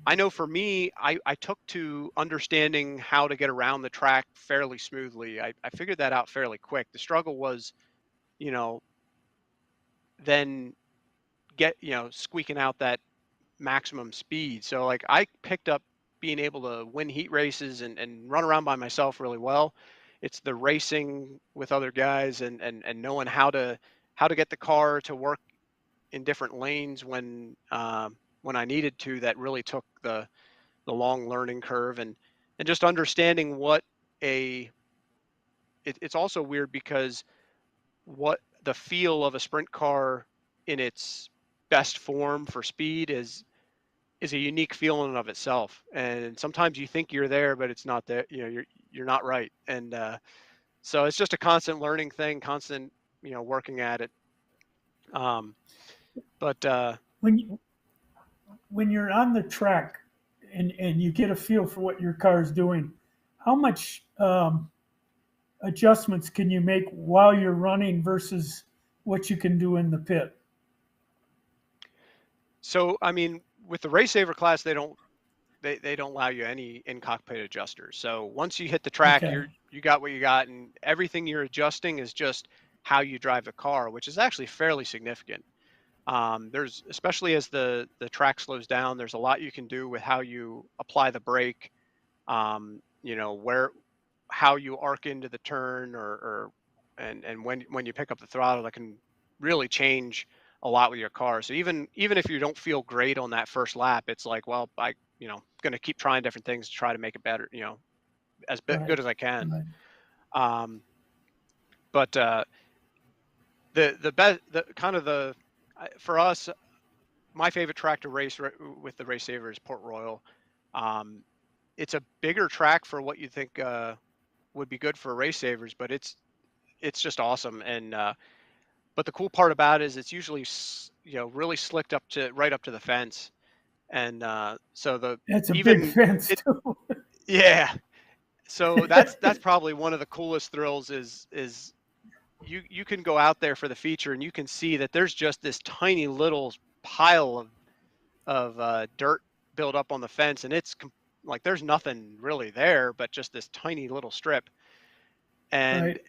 I know for me, I took to understanding how to get around the track fairly smoothly. I figured that out fairly quick. The struggle was, you know, then squeaking out that maximum speed. So like I picked up being able to win heat races and run around by myself really well. It's the racing with other guys and knowing how to get the car to work in different lanes when I needed to, that really took the long learning curve, and just understanding what it's also weird because what the feel of a sprint car in its best form for speed is a unique feeling of itself. And sometimes you think you're there, but it's not there. You're not right. And so it's just a constant learning thing, constant working at it. Um, but When you're on the track and you get a feel for what your car is doing, how much adjustments can you make while you're running versus what you can do in the pit? so I mean, with the race saver class, they don't allow you any in cockpit adjusters. So once you hit the track, Okay. you got what you got, and everything you're adjusting is just how you drive the car, which is actually fairly significant. There's, especially as the track slows down, there's a lot you can do with how you apply the brake, where how you arc into the turn, or and when you pick up the throttle, that can really change a lot with your car. So even if you don't feel great on that first lap, it's like, well, going to keep trying different things to try to make it better, as good Right. as I can. Right. Um, but the best, the kind of the for us, my favorite track to race with the race saver is Port Royal. Um, it's a bigger track for what you think would be good for race savers, but it's just awesome. And but the cool part about it is it's usually really slicked up to right up to the fence, and so the That's a big even fence it too. yeah. So that's probably one of the coolest thrills is you can go out there for the feature and you can see that there's just this tiny little pile of dirt built up on the fence, and like there's nothing really there but just this tiny little strip. And Right.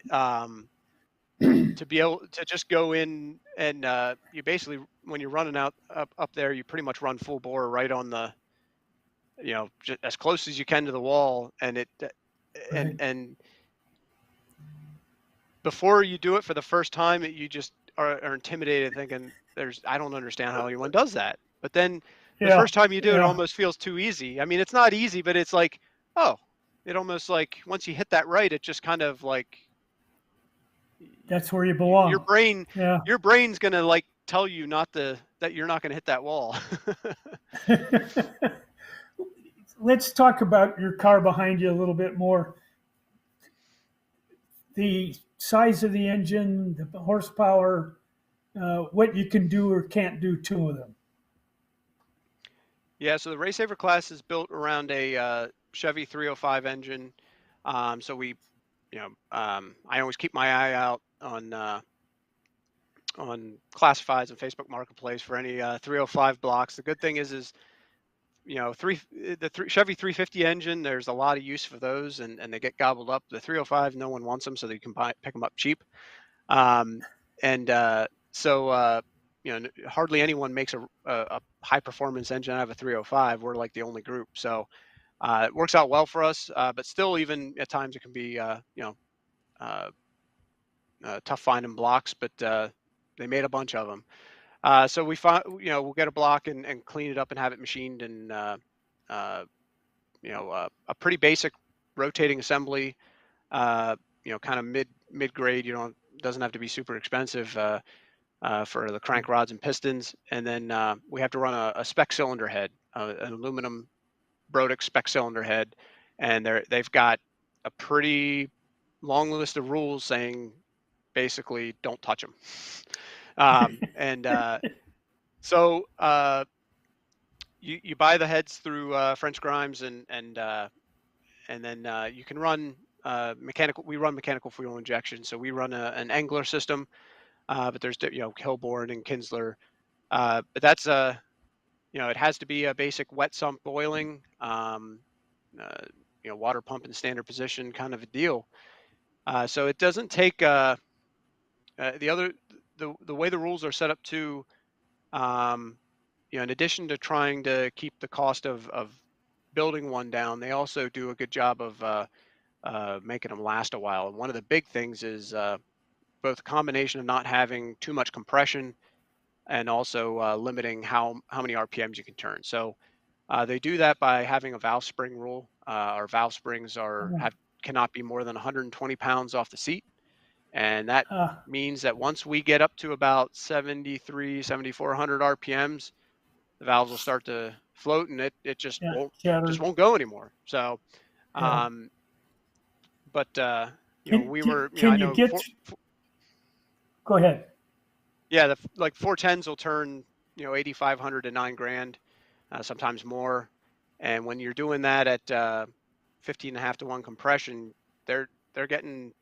to be able to just go in and you basically, when you're running up there, you pretty much run full bore right on the, just as close as you can to the wall, and it Right. and before you do it for the first time, you just are intimidated, thinking, I don't understand how anyone does that. But then the Yeah. first time you do it, Yeah. almost feels too easy. I mean, it's not easy, but it's like, oh, it almost, like, once you hit that right, it just kind of like That's where you your belong. Yeah. brain's gonna like tell you that you're not gonna hit that wall. Let's talk about your car behind you a little bit more. The size of the engine, the horsepower, what you can do or can't do to them. Yeah, so the Race Saver class is built around a Chevy 305 engine. So I always keep my eye out on classifieds and Facebook Marketplace for any 305 blocks. The good thing is Chevy 350 engine. There's a lot of use for those, and they get gobbled up. The 305, no one wants them, so you can pick them up cheap. Um, and so hardly anyone makes a high performance engine out of a 305. We're like the only group, so it works out well for us. But still, even at times, it can be uh, tough finding blocks. But they made a bunch of them. So we find, we'll get a block and clean it up and have it machined, and a pretty basic rotating assembly. kind of mid grade. Doesn't have to be super expensive for the crank rods and pistons. And then we have to run a spec cylinder head, an aluminum Brodix spec cylinder head, and they've got a pretty long list of rules saying basically don't touch them. And so you buy the heads through French Grimes, and then you can run mechanical. We run mechanical fuel injection, so we run an Engler system, but there's Kilborn and Kinsler. But that's it has to be a basic wet sump boiling, uh, water pump in standard position kind of a deal. So it doesn't take the way the rules are set up too. Um, in addition to trying to keep the cost of building one down, they also do a good job of making them last a while. And one of the big things is both a combination of not having too much compression and also limiting how many RPMs you can turn. So they do that by having a valve spring rule. Our valve springs cannot be more than 120 pounds off the seat, and that means that once we get up to about 7,400 RPMs, the valves will start to float, and it just won't go anymore. So, but we were, can I you know, get? Go ahead. Yeah, like 410s will turn 8,500 to $9,000, sometimes more. And when you're doing that at 15.5 to 1 compression, they're getting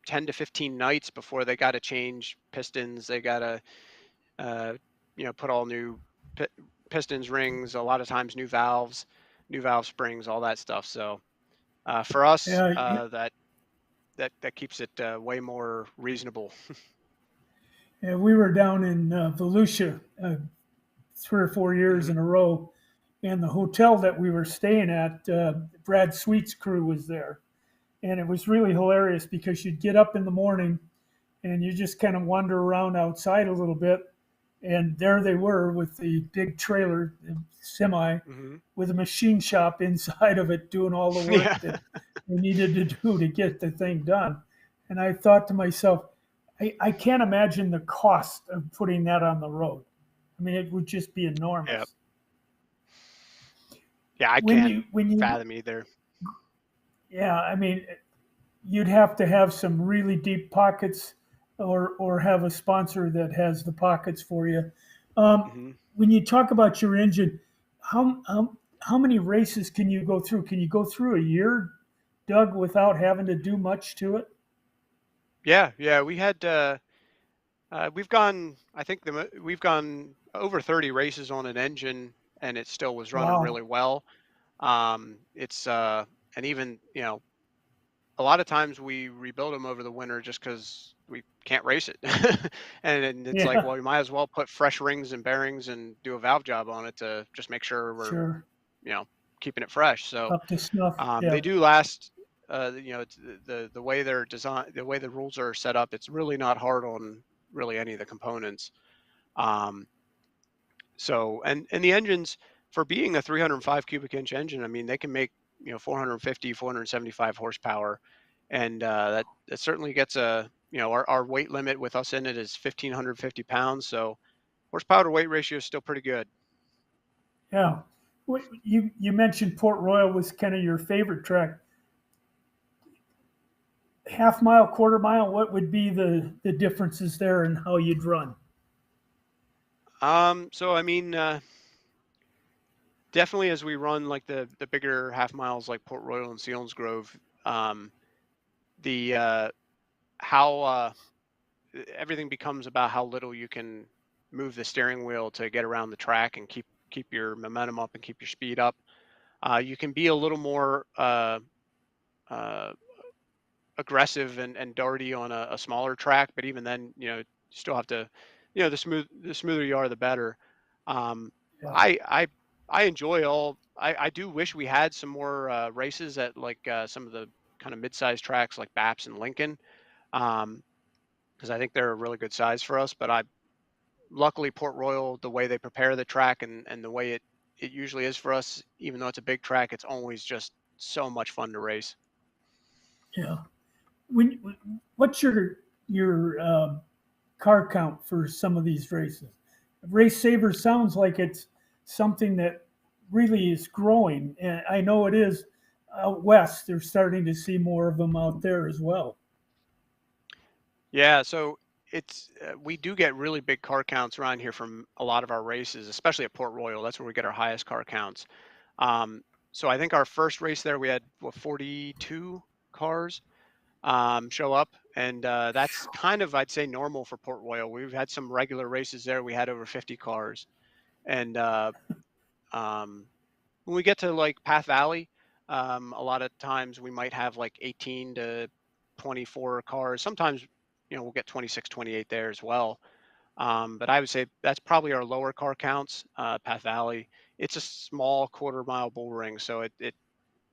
10 to 15 nights before they got to change pistons. They got to put all new pistons, rings, a lot of times new valve springs, all that stuff. So for us, that keeps it way more reasonable. Yeah, we were down in Volusia 3 or 4 years Mm-hmm. in a row, and the hotel that we were staying at, Brad Sweet's crew was there, and it was really hilarious because you'd get up in the morning and you just kind of wander around outside a little bit, and there they were with the big trailer, the semi, Mm-hmm. with a machine shop inside of it doing all the work Yeah. that they needed to do to get the thing done. And I thought to myself, I can't imagine the cost of putting that on the road. I mean, it would just be enormous. Yep. Yeah, I When can't you fathom either. yeah, I mean, you'd have to have some really deep pockets, or have a sponsor that has the pockets for you. Mm-hmm. When you talk about your engine, how many races can you go through? Can you go through a year, Doug, without having to do much to it? Yeah, we had we've gone. I think we've gone over 30 races on an engine, and it still was running Wow. really well. It's and even a lot of times we rebuild them over the winter just because we can't race it, and it's like, Yeah, well, you might as well put fresh rings and bearings and do a valve job on it to just make sure we're sure. you know keeping it fresh. So Up to snuff. they Yeah. do last. It's the way they're designed, the way the rules are set up. It's really not hard on really any of the components. Um, so and the engines, for being a 305 cubic inch engine, I mean, they can make 450, 475 horsepower, and that certainly gets our weight limit with us in it is 1,550 pounds. So horsepower to weight ratio is still pretty good. Yeah. You mentioned Port Royal was kind of your favorite track. Half mile, quarter mile, what would be the differences there in how you'd run? So I mean, definitely as we run like the bigger half miles like Port Royal and Selinsgrove, the how everything becomes about how little you can move the steering wheel to get around the track and keep your momentum up and keep your speed up. You can be a little more uh, aggressive and darty on a smaller track, but even then, you still have to, the smoother you are, the better. Um, Yeah. I enjoy all. I do wish we had some more races at like some of the kind of mid-sized tracks like Baps and Lincoln, because I think they're a really good size for us. But luckily Port Royal, the way they prepare the track and the way it usually is for us, even though it's a big track, it's always just so much fun to race. Yeah. what's your car count for some of these races? Race Saver sounds like it's something that really is growing, and I know it is out west. They're starting to see more of them out there as well. Yeah, so it's we do get really big car counts around here from a lot of our races, especially at Port Royal. That's where we get our highest car counts. Um, so I think our first race there we had 42 cars show up, and that's kind of, I'd say, normal for Port Royal. We've had some regular races there. We had over 50 cars, and um, when we get to like Path Valley, a lot of times we might have like 18 to 24 cars. Sometimes, we'll get 26, 28 there as well. But I would say that's probably our lower car counts. Path Valley, it's a small quarter-mile bull ring, so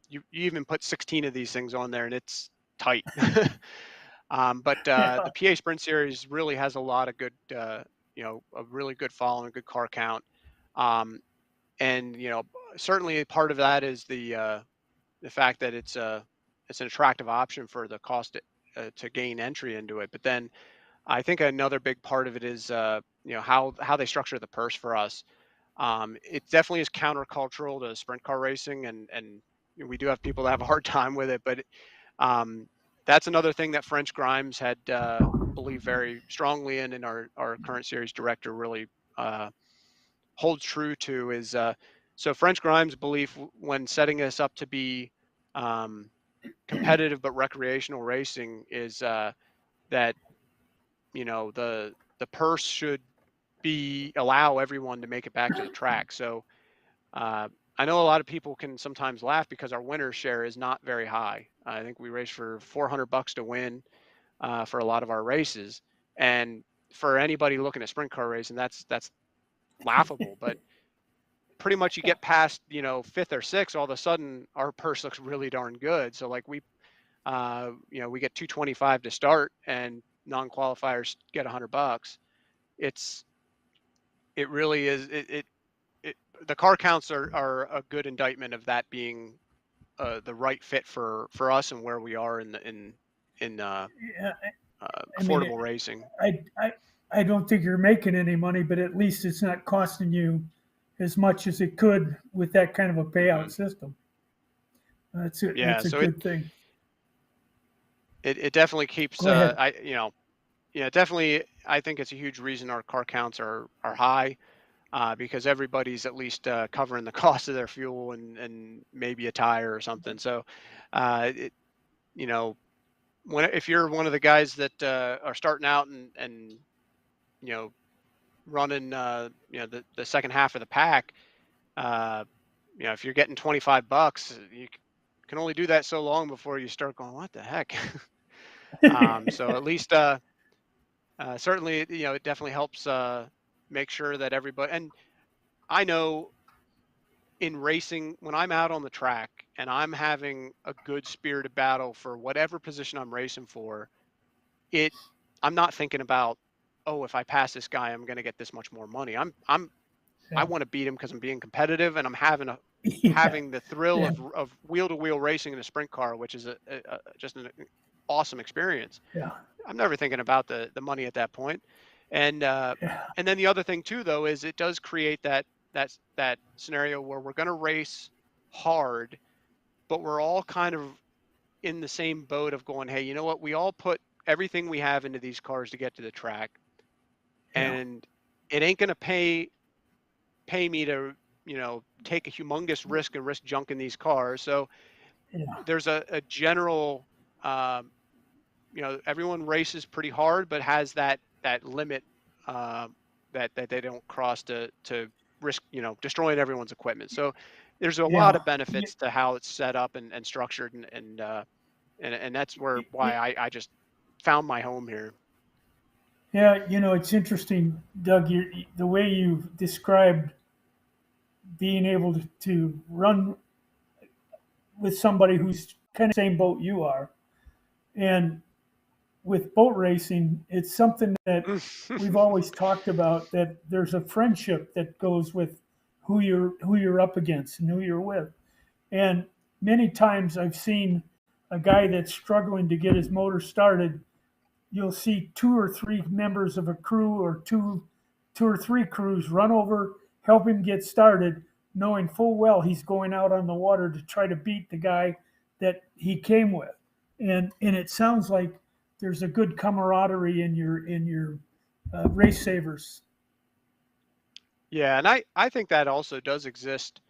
you even put 16 of these things on there, and it's tight. But Yeah, the PA Sprint Series really has a lot of good, a really good following, good car count. Um, and certainly part of that is the fact that it's an attractive option for the cost to gain entry into it. But then I think another big part of it is how they structure the purse for us. It definitely is countercultural to sprint car racing, and we do have people that have a hard time with it. But um, that's another thing that French Grimes had believed very strongly in, and our current series director really holds true to is so French Grimes' belief when setting us up to be um, competitive but recreational racing is that the purse should be allow everyone to make it back to the track. So uh, I know a lot of people can sometimes laugh because our winner share is not very high. I think we race for $400 to win for a lot of our races, and for anybody looking at sprint car racing, that's laughable. But pretty much you get past fifth or sixth, all of a sudden our purse looks really darn good. So like we get 225 to start, and non-qualifiers get $100. It really is it the car counts are a good indictment of that being the right fit for us and where we are in yeah. I mean, affordable racing. I, I, I don't think you're making any money, but at least it's not costing you as much as it could with that kind of a payout Hmm. system. Yeah, That's a so good thing. it definitely keeps Go ahead. definitely I think it's a huge reason our car counts are high. Because everybody's at least covering the cost of their fuel and maybe a tire or something. So, it, you know, if you're one of the guys that are starting out and you know running the second half of the pack, uh, if you're getting $25, you can only do that so long before you start going, what the heck? So at least certainly it definitely helps make sure that everybody, and I know in racing, when I'm out on the track and I'm having a good spirited battle for whatever position I'm racing for, it I'm not thinking about, oh, if I pass this guy, I'm going to get this much more money. I Yeah. want to beat him because I'm being competitive, and I'm Yeah. having the thrill Yeah. of wheel to wheel racing in a sprint car, which is just an awesome experience. Yeah. I'm never thinking about the money at that point. And Yeah. and then the other thing too, though, is it does create that scenario where we're going to race hard, but we're all kind of in the same boat of going, hey, you know what? We all put everything we have into these cars to get to the track, Yeah. and it ain't going to pay me to take a humongous risk and risk junk in these cars. So Yeah. there's a general um, everyone races pretty hard, but has that limit uh, that they don't cross to risk destroying everyone's equipment. So there's a lot Yeah. of benefits to how it's set up and structured, and that's why I just found my home here. Yeah. It's interesting, Doug, the way you've described being able to run with somebody who's kind of same boat you are. And with boat racing, it's something that we've always talked about, that there's a friendship that goes with who you're up against and who you're with. And many times I've seen a guy that's struggling to get his motor started, you'll see two or three members of a crew or two or three crews run over, help him get started, knowing full well he's going out on the water to try to beat the guy that he came with. And it sounds like there's a good camaraderie in your race savers. Yeah, and I think that also does exist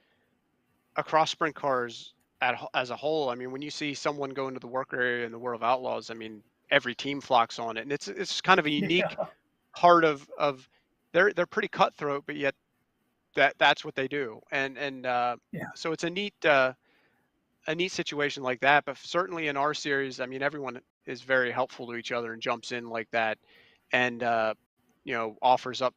across sprint cars as a whole. I mean, when you see someone go into the work area in the World of Outlaws, I mean, every team flocks on it, and it's kind of a unique Yeah, part of they're pretty cutthroat, but yet that's what they do, and yeah, so it's a neat situation like that. But certainly in our series, I mean, everyone is very helpful to each other and jumps in like that, and offers up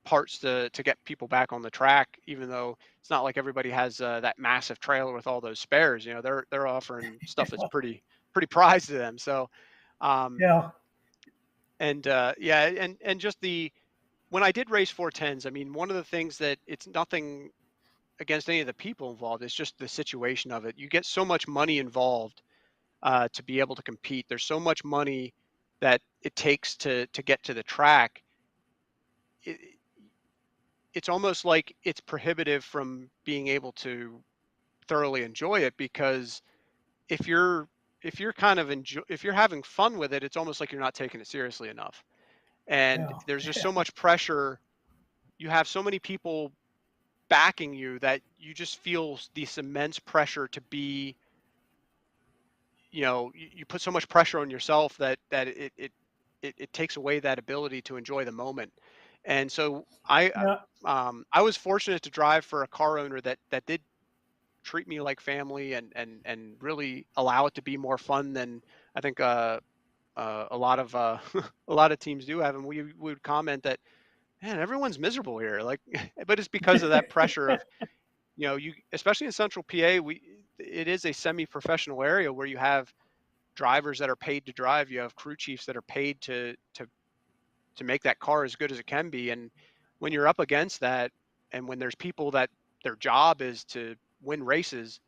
parts to get people back on the track, even though it's not like everybody has that massive trailer with all those spares. They're offering stuff that's pretty prized to them. So, um, yeah, and yeah, and just the when I did race 410s, I mean, one of the things that it's nothing against any of the people involved. It's just the situation of it. You get so much money involved to be able to compete. There's so much money that it takes to get to the track. It, it's almost like it's prohibitive from being able to thoroughly enjoy it, because if you're if you're having fun with it, it's almost like you're not taking it seriously enough. And yeah, there's just so much pressure. You have so many people backing you that you just feel this immense pressure to be, you put so much pressure on yourself that it takes away that ability to enjoy the moment. And so yeah, I was fortunate to drive for a car owner that did treat me like family, and really allow it to be more fun than I think a lot of a lot of teams do have. And we would comment that, man, everyone's miserable here, like, but it's because of that pressure of, you, especially in Central PA, it is a semi-professional area where you have drivers that are paid to drive. You have crew chiefs that are paid to make that car as good as it can be. And when you're up against that, and when there's people that their job is to win races,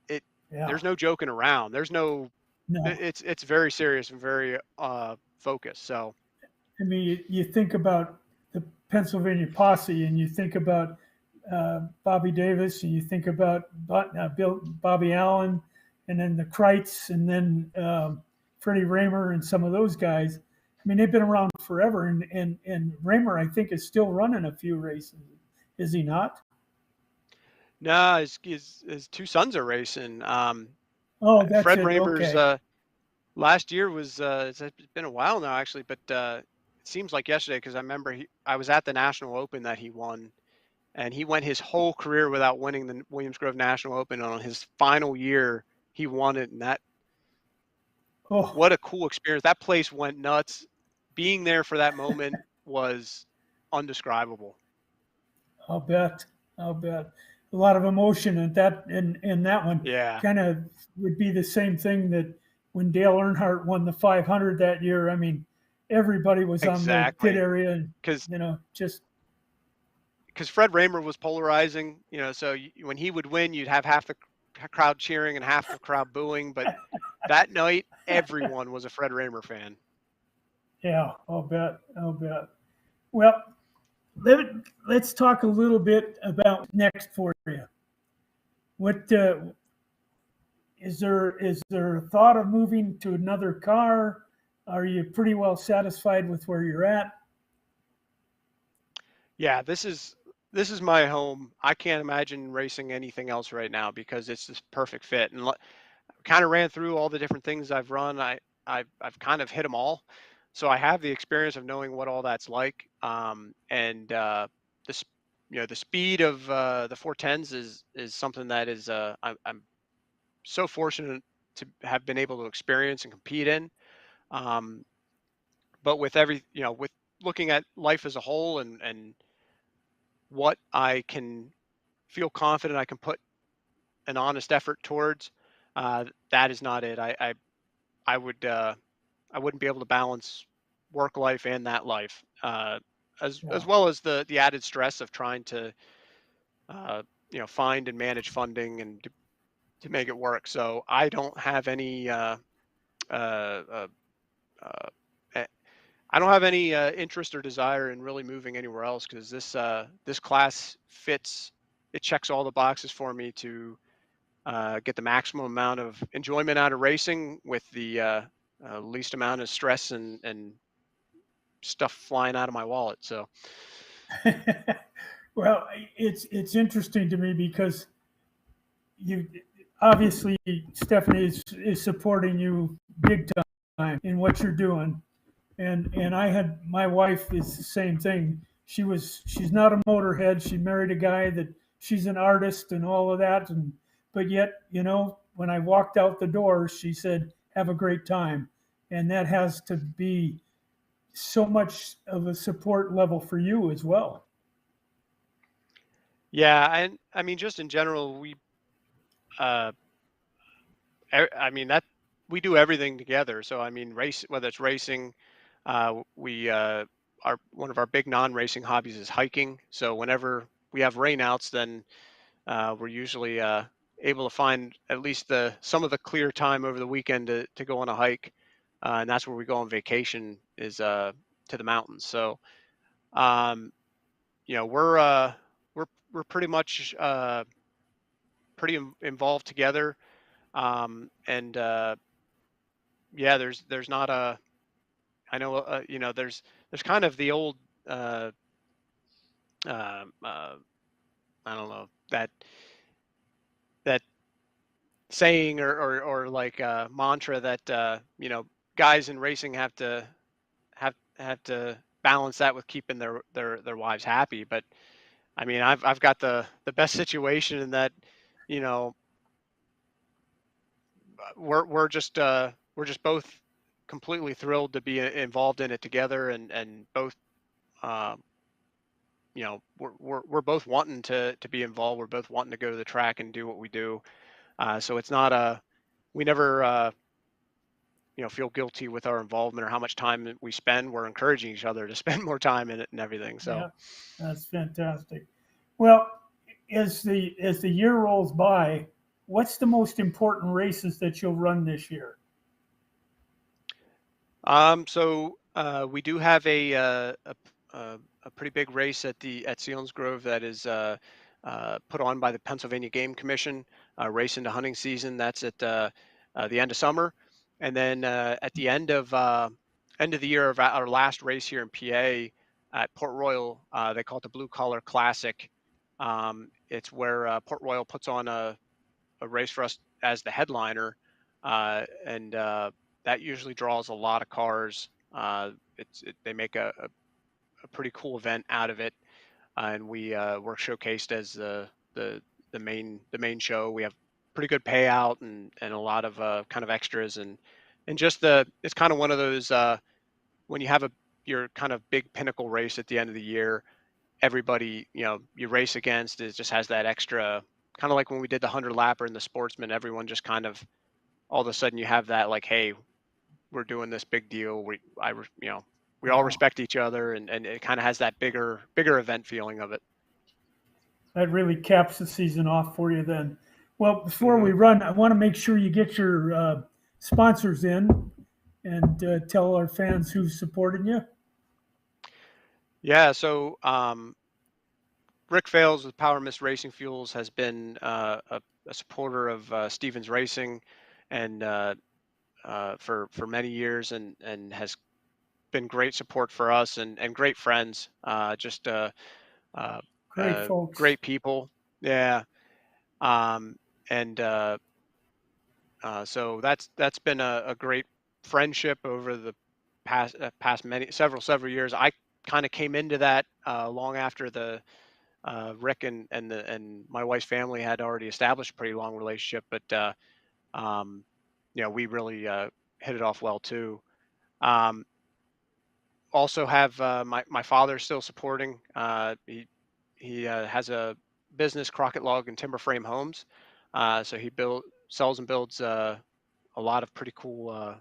it yeah. there's no joking around. There's no No, it's very serious and very focused. So I mean, you think about the Pennsylvania Posse, and you think about Bobby Davis, and you think about Bobby Allen, and then the Kreitz, and then Freddie Raymer, and some of those guys. I mean, they've been around forever, and Raymer, I think, is still running a few races. Is he not? no, his two sons are racing. Oh, that's Fred it. Raymer's Okay. last year was it's been a while now actually, but it seems like yesterday, because I remember I was at the National Open that he won, and he went his whole career without winning the Williams Grove National Open. On his final year, he won it, and that Oh, what a cool experience! That place went nuts. Being there for that moment was undescribable. I'll bet. I'll bet. A lot of emotion in that one. Yeah, Kind of would be the same thing that when Dale Earnhardt won the 500 that year. I mean, everybody was on the pit exactly. area, and Because just Fred Raymer was polarizing, so when he would win, you'd have half the crowd cheering and half the crowd booing. But that night, everyone was a Fred Raymer fan. yeah, I'll bet. I'll bet. Well, let, let's talk a little bit about next for you. What is there a thought of moving to another car? Are you pretty well satisfied with where you're at? Yeah, this is my home. I can't imagine racing anything else right now, because it's this perfect fit. And kind of ran through all the different things I've run. I've kind of hit them all, so I have the experience of knowing what all that's like. And the s- the speed of the 410s is something that is I'm so fortunate to have been able to experience and compete in. Um, but with with looking at life as a whole, and what I can feel confident I can put an honest effort towards, that is not it. I would I wouldn't be able to balance work life and that life, as Yeah, well as the added stress of trying to find and manage funding, and make it work. So I don't have any uh, uh, eh, I don't have any interest or desire in really moving anywhere else, because this class fits. It checks all the boxes for me to get the maximum amount of enjoyment out of racing with the least amount of stress and stuff flying out of my wallet. So Well, it's interesting to me because you obviously Stephanie is supporting you big time in what you're doing, and I had my wife is the same thing. She's not a motorhead. She married a guy that she's an artist and all of that, and but yet when I walked out the door, she said, "Have a great time," and that has to be so much of a support level for you as well. yeah, and I mean, just in general, uh, I mean that we do everything together. So I mean, whether it's racing, we our one of our big non-racing hobbies is hiking. So whenever we have rainouts, then we're usually able to find at least some of the clear time over the weekend to go on a hike, and that's where we go on vacation, is to the mountains. So um, we're pretty much involved together, and yeah, there's not a I know there's kind of the old uh, um, uh, I don't know, that saying or like mantra that guys in racing have to balance that with keeping their wives happy. But I mean, I've got the best situation in that, you know, we're just both completely thrilled to be involved in it together, and both um, we're both wanting to be involved. We're both wanting to go to the track and do what we do. So it's not a we never feel guilty with our involvement or how much time that we spend. We're encouraging each other to spend more time in it and everything. So Yeah, that's fantastic. Well, as the year rolls by, what's the most important races that you'll run this year? we do have a pretty big race at Sealands Grove that is put on by the Pennsylvania Game Commission. Race into hunting season. That's at the end of summer, and then at the end of the year of our last race here in PA at Port Royal, they call it the Blue Collar Classic. It's where Port Royal puts on a race for us as the headliner, and that usually draws a lot of cars. They make a pretty cool event out of it, and we're showcased as the main show. We have pretty good payout and a lot of kind of extras, and just it's kind of one of those when you have your kind of big pinnacle race at the end of the year. Everybody you race against is just has that extra, kind of like when we did the 100 lapper and the Sportsman. Everyone just kind of, all of a sudden, you have that, like, hey, we're doing this big deal. We all Wow, respect each other, and it kind of has that bigger event feeling of it. that really caps the season off for you then. Well, before Hmm. we run, I want to make sure you get your sponsors in and tell our fans who's supporting you. Yeah. So Rick Fales with PowerMist Racing Fuels has been a supporter of Stevens Racing, and for many years, and has been great support for us, and great friends. Just uh, Great folks. great people. Yeah. Um, and So that's been a great friendship over the past many several years. I kind of came into that long after the Rick and my wife's family had already established a pretty long relationship, but um, we really hit it off well too. Um, Also have my father still supporting. He has a business, Crockett Log and Timber Frame Homes. So he sells and builds a lot of pretty cool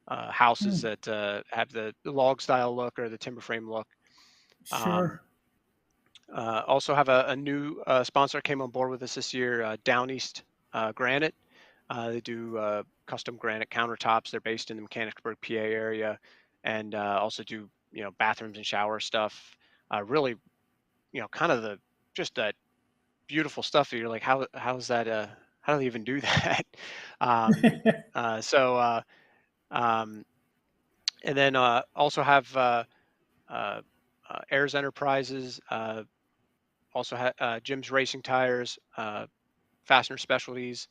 houses Hmm, that have the log style look or the timber frame look. Um, sure. Also have a new sponsor came on board with us this year, Down East. granite. They do custom granite countertops. They're based in the Mechanicsburg, PA area, and also do bathrooms and shower stuff. Really, kind of just that beautiful stuff that you're like, how's that? How do they even do that? um, so um, and then also have uh, Ayers Enterprises. Also Jim's Racing Tires, Fastener Specialties,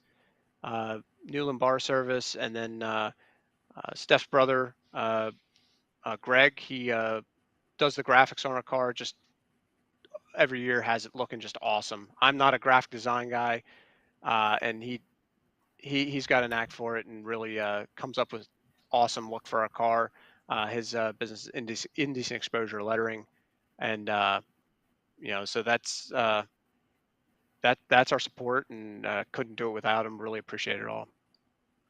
Newland Bar Service, and then Steph's brother, Greg. He does the graphics on our car. Just every year has it looking just awesome. I'm not a graphic design guy, and he's got a knack for it, and really comes up with awesome look for our car. His business is indecent exposure lettering, and so that's our support, and couldn't do it without him. Really appreciate it all.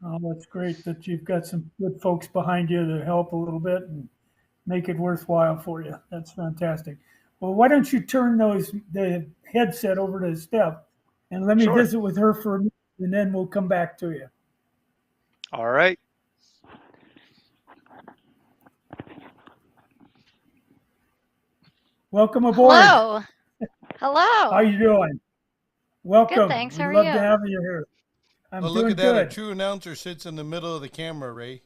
Oh, that's great that you've got some good folks behind you to help a little bit and make it worthwhile for you. That's fantastic. Well, why don't you turn the headset over to Steph and let me Sure. visit with her for a minute, and then we'll come back to you. All right. Welcome aboard. Hello. Hello. How you doing? Welcome. Good, thanks. How We'd are love you? to have you here. I'm Well, doing look at that. good. A true announcer sits in the middle of the camera, Ray.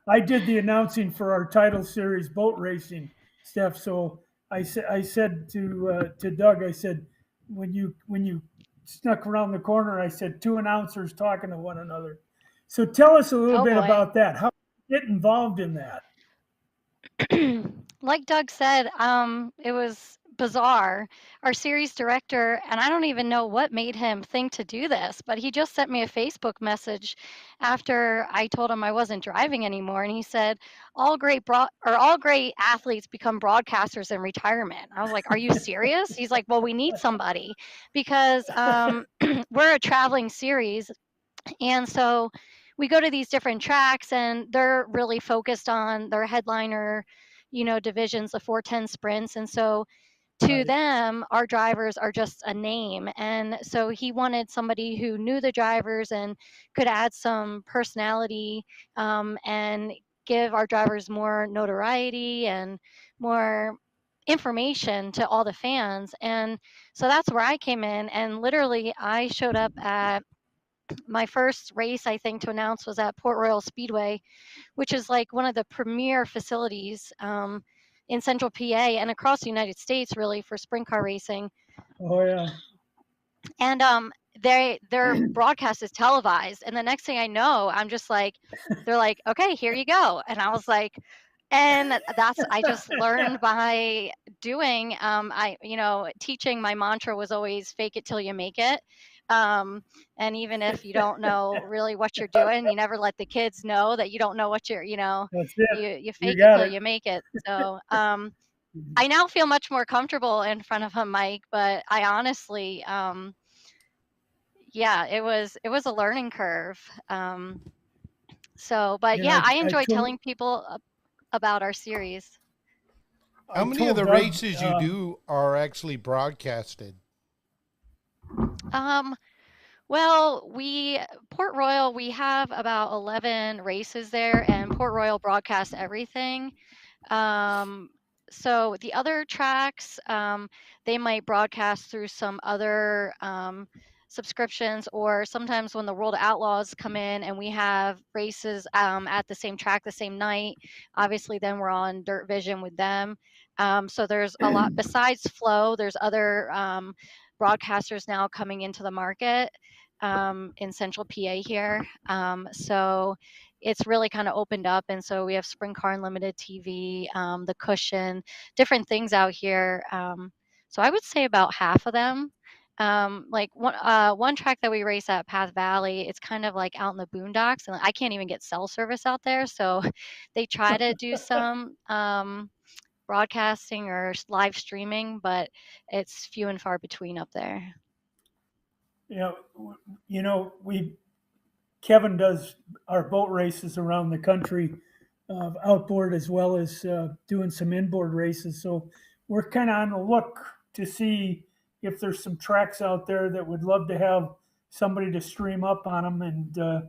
I did the announcing for our title series boat racing, Steph. So I said to Doug, I said, when you snuck around the corner, I said 2 announcers talking to one another. So tell us a little Oh, bit boy. about that. How did you get involved in that? Like Doug said, it was bizarre. Our series director, and I don't even know what made him think to do this, but he just sent me a Facebook message after I told him I wasn't driving anymore, and he said, all great athletes become broadcasters in retirement." I was like, "Are you serious?" He's like, "Well, we need somebody because we're a traveling series, and so we go to these different tracks, and they're really focused on their headliner, divisions, the 410 sprints. And so to Right. them, our drivers are just a name. And so he wanted somebody who knew the drivers and could add some personality, and give our drivers more notoriety and more information to all the fans. And so that's where I came in. And literally, I showed up at my first race, I think, to announce was at Port Royal Speedway, which is like one of the premier facilities in central PA and across the United States, really, for sprint car racing. Oh yeah. And their broadcast is televised. And the next thing I know, I'm just like, they're like, "Okay, here you go." And I was like, and I just learned by doing. Teaching, my mantra was always fake it till you make it. And even if you don't know really what you're doing, you never let the kids know that you don't know what That's it. you fake it got till it. you make it. So I now feel much more comfortable in front of a mic, but I honestly, yeah, it was a learning curve. But yeah, I enjoy telling people about our series. How many of the Doug, races you do are actually broadcasted? Well, Port Royal, we have about 11 races there, and Port Royal broadcasts everything. So the other tracks, they might broadcast through some other subscriptions, or sometimes when the World Outlaws come in and we have races at the same track the same night, obviously then we're on Dirt Vision with them. So there's a lot besides Flow. There's other broadcasters now coming into the market in central PA here. So it's really kind of opened up. And so we have Sprint Car Unlimited TV, the Cushion, different things out here. So I would say about half of them. Like one track that we race at, Path Valley, it's kind of like out in the boondocks, and I can't even get cell service out there. So they try to do some broadcasting or live streaming, but it's few and far between up there. Yeah, Kevin does our boat races around the country, outboard as well as doing some inboard races. So we're kind of on the look to see if there's some tracks out there that would love to have somebody to stream up on them. And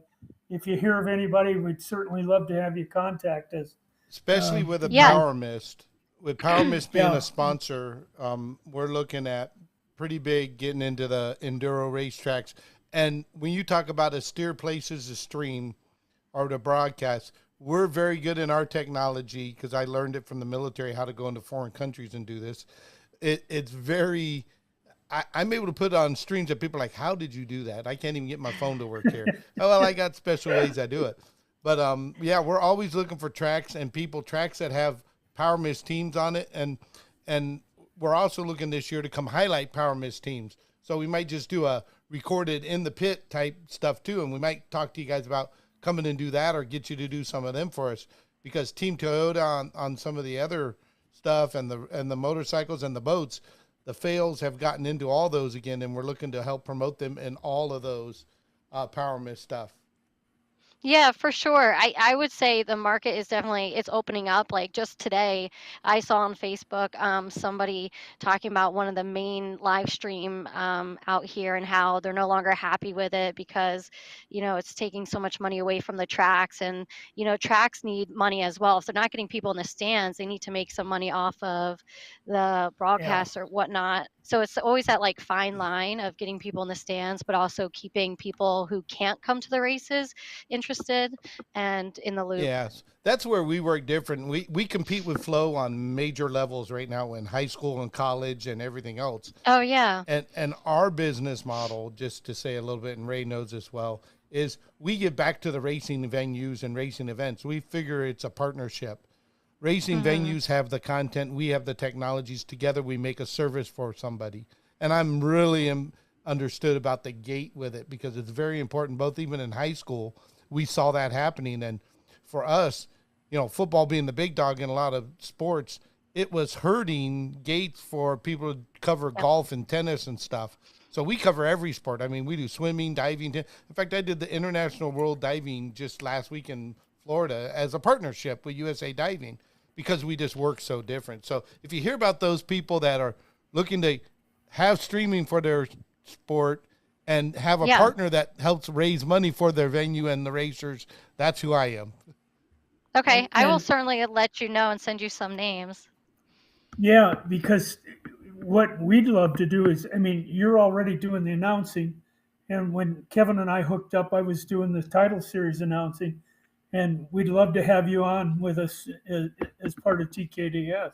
if you hear of anybody, we'd certainly love to have you contact us. Especially with a Yeah. PowerMist. With PowerMist being Yeah. a sponsor, we're looking at pretty big getting into the enduro racetracks. And when you talk about a steer places to stream or to broadcast, we're very good in our technology because I learned it from the military how to go into foreign countries and do this. It's very, I'm able to put on streams that people are like, how did you do that? I can't even get my phone to work here. Oh, well, I got special ways I do it. But yeah, we're always looking for tracks and tracks that have PowerMist teams on it. And we're also looking this year to come highlight PowerMist teams. So we might just do a recorded in the pit type stuff too. And we might talk to you guys about coming and do that or get you to do some of them for us, because Team Toyota on some of the other stuff and the motorcycles and the boats, the fails have gotten into all those again. And we're looking to help promote them in all of those PowerMist stuff. Yeah, for sure. I would say the market is definitely it's opening up. Like just today, I saw on Facebook somebody talking about one of the main live stream out here and how they're no longer happy with it because, it's taking so much money away from the tracks, and tracks need money as well. If they're not getting people in the stands, they need to make some money off of the broadcast or whatnot. So it's always that like fine line of getting people in the stands, but also keeping people who can't come to the races interested and in the loop. Yes, that's where we work different. We compete with Flow on major levels right now in high school and college and everything else. Oh yeah. And our business model, just to say a little bit, and Ray knows this well, is we give back to the racing venues and racing events. We figure it's a partnership. Racing venues have the content, we have the technologies. Together we make a service for somebody. And I'm really understood about the gate with it because it's very important, both even in high school. We saw that happening. And for us, football being the big dog in a lot of sports, it was hurting gates for people to cover golf and tennis and stuff. So we cover every sport. I mean, we do swimming, diving. In fact, I did the International World Diving just last week in Florida as a partnership with USA Diving because we just work so different. So if you hear about those people that are looking to have streaming for their sport and have a partner that helps raise money for their venue and the racers, that's who I am. Okay, I will certainly let you know and send you some names. Yeah, because what we'd love to do is, you're already doing the announcing. And when Kevin and I hooked up, I was doing the title series announcing. And we'd love to have you on with us as part of TKDS.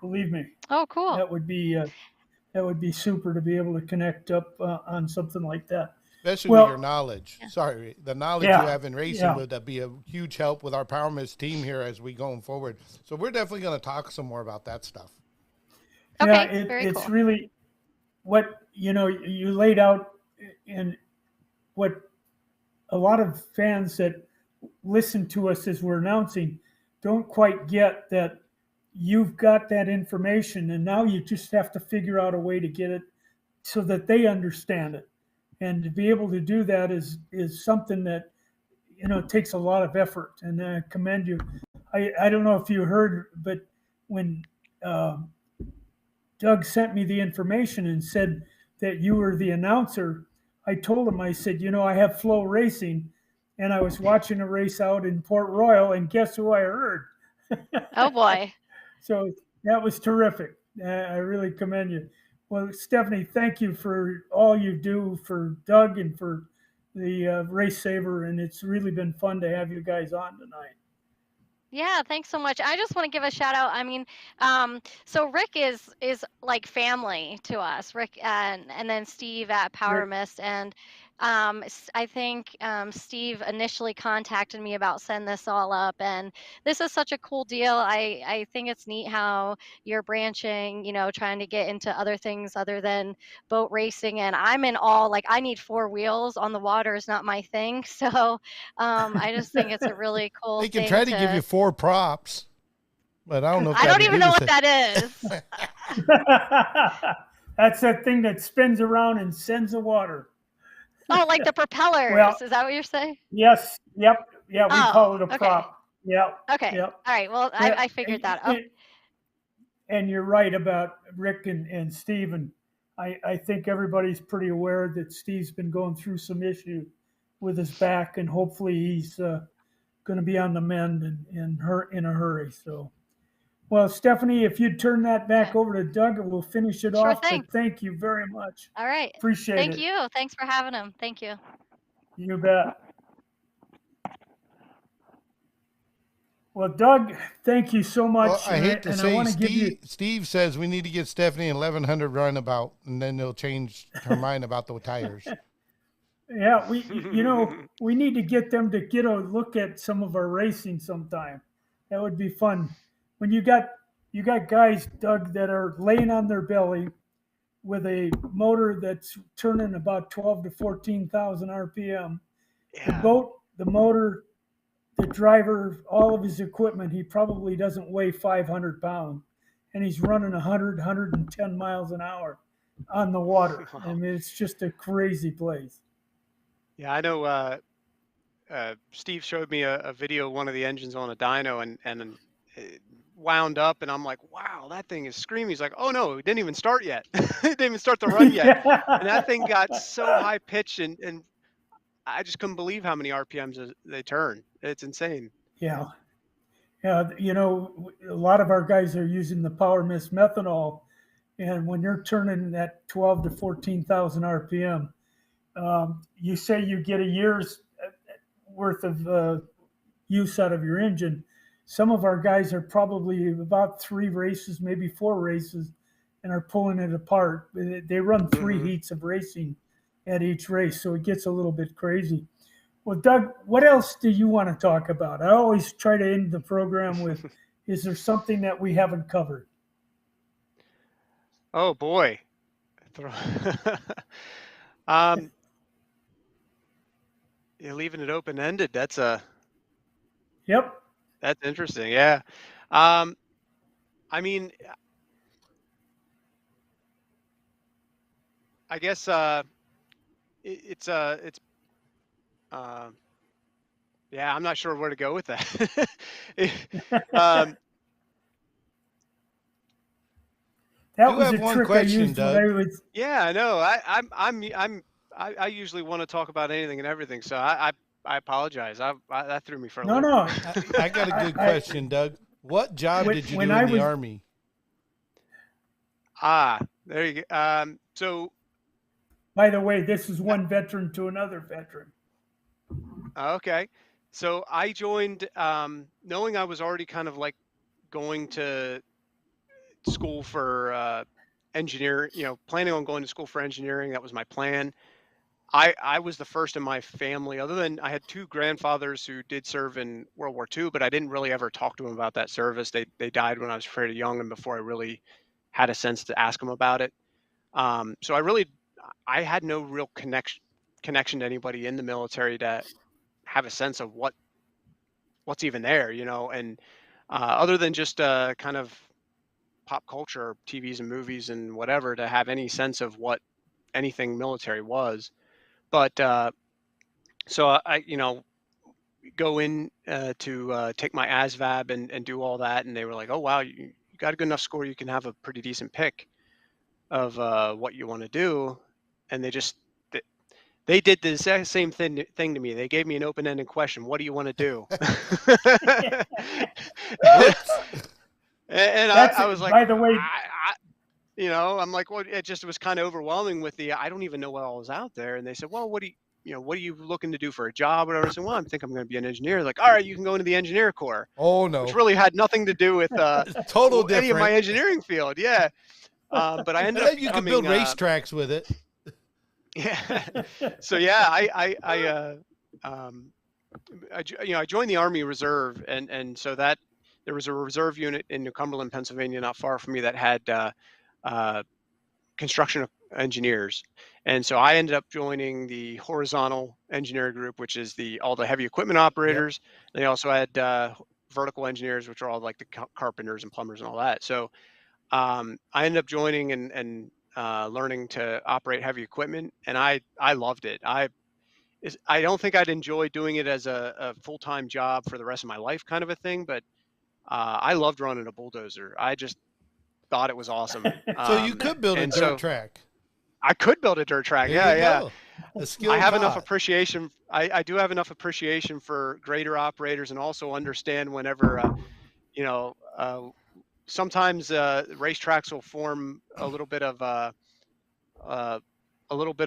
Believe me. Oh, cool. That would be super to be able to connect up on something like that. Especially with your knowledge. Yeah. Sorry, the knowledge you have in racing would be a huge help with our PowerMist team here as we going forward. So we're definitely going to talk some more about that stuff. Okay, it's cool. really what you laid out, and what a lot of fans that listen to us as we're announcing don't quite get, that you've got that information and now you just have to figure out a way to get it so that they understand it. And to be able to do that is something that takes a lot of effort, and I commend you. I don't know if you heard, but when Doug sent me the information and said that you were the announcer, I told him, I said, I have Flow Racing, and I was watching a race out in Port Royal, and guess who I heard? Oh boy. So that was terrific. I really commend you. Well, Stephanie, thank you for all you do for Doug and for the Race Saver, and it's really been fun to have you guys on tonight. Yeah, thanks so much. I just want to give a shout out. So Rick is like family to us. Rick and then Steve at PowerMist, and I think Steve initially contacted me about setting this all up, and this is such a cool deal. I think it's neat how you're branching, trying to get into other things other than boat racing. And I'm in all, like, I need 4 wheels on the water is not my thing. So I just think it's a really cool thing. They can thing try to give you 4 props, but I don't know if I don't even know what that is. That's that thing that spins around and sends the water. Oh, like the propellers. Well, is that what you're saying? Yes. Yep. Yeah, we call it a prop. Yep. Okay. Yep. All right. Well, I figured that. And you're right about Rick and Steven. I think everybody's pretty aware that Steve's been going through some issues with his back, and hopefully he's going to be on the mend in a hurry. So, well, Stephanie, if you'd turn that back Okay. over to Doug, and we'll finish it Sure off. thing. But thank you very much. All right. Appreciate Thank it. you. Thanks for having him. Thank you. You bet. Well, Doug, thank you so much. Well, I hate to and I say, want to give you. Steve says we need to get Stephanie an 1100 runabout, and then they'll change her mind about the tires. Yeah, we need to get them to get a look at some of our racing sometime. That would be fun. When you got guys, Doug, that are laying on their belly with a motor that's turning about 12 to 14,000 RPM. Yeah. The motor, the driver, all of his equipment, he probably doesn't weigh 500 pounds, and he's running 100, 110 miles an hour on the water. I mean, it's just a crazy place. Yeah, I know. Steve showed me a video of one of the engines on a dyno, and it wound up, and I'm like, wow, that thing is screaming. He's like, oh no, it didn't even start yet. It didn't even start the run yet. And that thing got so high pitched, and I just couldn't believe how many RPMs they turn. It's insane. Yeah. Yeah, a lot of our guys are using the PowerMist methanol, and when you're turning that 12 to 14,000 RPM, you say you get a year's worth of use out of your engine. Some of our guys are probably about 3 races, maybe 4 races, and are pulling it apart. They run 3 heats of racing at each race, so it gets a little bit crazy. Well, Doug, what else do you want to talk about? I always try to end the program with, is there something that we haven't covered? Oh boy. You're leaving it open ended. That's Yep. That's interesting. Yeah. I mean, I guess it's yeah, I'm not sure where to go with that. um, That You was have a one trick I question, used Doug. when I was. yeah, I know. I usually want to talk about anything and everything, so I apologize. That threw me for a No, loop. no. I got a good question, Doug. What job did you when do I in the was- Army? There you go. So By the way, this is one veteran to another veteran. okay, so I joined knowing I was already kind of like going to school for engineer, planning on going to school for engineering. That was my plan. I was the first in my family, other than I had 2 grandfathers who did serve in World War II, but I didn't really ever talk to them about that service. They died when I was pretty young and before I really had a sense to ask them about it. So I had no real connection to anybody in the military to have a sense of what's even there, and other than just kind of pop culture, TVs and movies and whatever, to have any sense of what anything military was. But so I go in to take my ASVAB and do all that, and they were like, "Oh wow, you got a good enough score, you can have a pretty decent pick of what you want to do," and they did the exact same thing to me. They gave me an open-ended question: "What do you want to do?" and I was like, by the way, I'm like, well, it just was kind of overwhelming with I don't even know what all was out there. And they said, well, what are you looking to do for a job? Whatever. I said, well, I think I'm going to be an engineer. Like, all right, you can go into the engineer corps. Oh no, which really had nothing to do with total different. any of my engineering field. Yeah. But I ended up you could build racetracks with it. Yeah. So yeah, I joined the Army Reserve, and so that there was a reserve unit in New Cumberland, Pennsylvania, not far from me, that had construction engineers, and so I ended up joining the horizontal engineer group, which is all the heavy equipment operators. Yep. They also had vertical engineers, which are all like the carpenters and plumbers and all that. So I ended up joining and learning to operate heavy equipment, and I loved it. I don't think I'd enjoy doing it as a full-time job for the rest of my life, kind of a thing, but I loved running a bulldozer. I just thought it was awesome. So you could build a dirt track. I could build a dirt track. There Yeah, you yeah. go. A skill I have enough taught. appreciation. I do have enough appreciation for grader operators, and also understand whenever, you know, sometimes racetracks will form uh, a little bit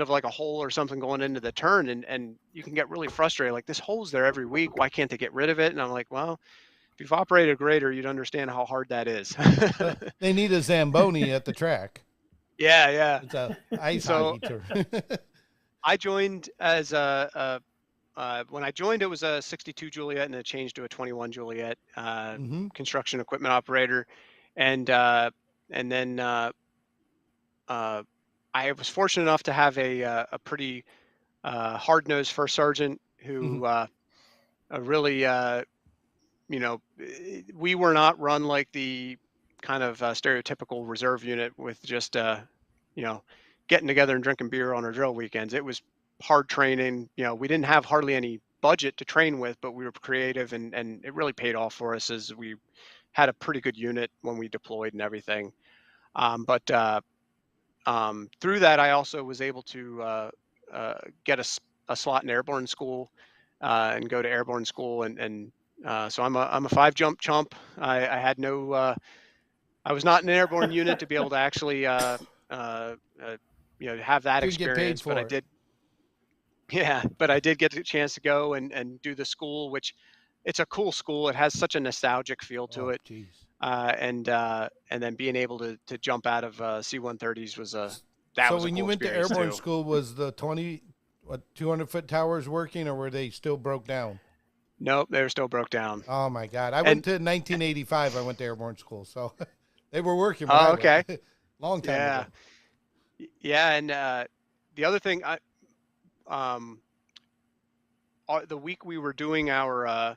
of like a hole or something going into the turn, and you can get really frustrated. Like, this hole's there every week. Why can't they get rid of it? And I'm like, well, if you've operated a grader, you'd understand how hard that is. They need a Zamboni at the track. Yeah, yeah. It's a ice So hockey term. I joined as when I joined, it was a 62 Juliet, and it changed to a 21 Juliet Mm-hmm. construction equipment operator, and then I was fortunate enough to have a pretty hard-nosed first sergeant Mm-hmm. who really, we were not run like the kind of stereotypical reserve unit with just, you know, getting together and drinking beer on our drill weekends. It was hard training. We didn't have hardly any budget to train with, but we were creative, and it really paid off for us as we had a pretty good unit when we deployed and everything. But through that, I also was able to get a slot in airborne school and go to airborne school, and so I'm a 5 jump chump. I had no I was not in an airborne unit to be able to actually uh, have that Didn't get paid experience, but I for it. did. Yeah, but I did get the chance to go and do the school, which it's a cool school. It has such a nostalgic feel to Oh, it. geez. And then being able to jump out of C-130s was a When you cool went to experience airborne too. school, was the 200-foot towers working, or were they still broke down? Nope, they were still broke down. Oh my God! I went to 1985. I went to airborne school, so they were working when I Okay. went. Long time Yeah. ago. Yeah, and the other thing, the week we were doing our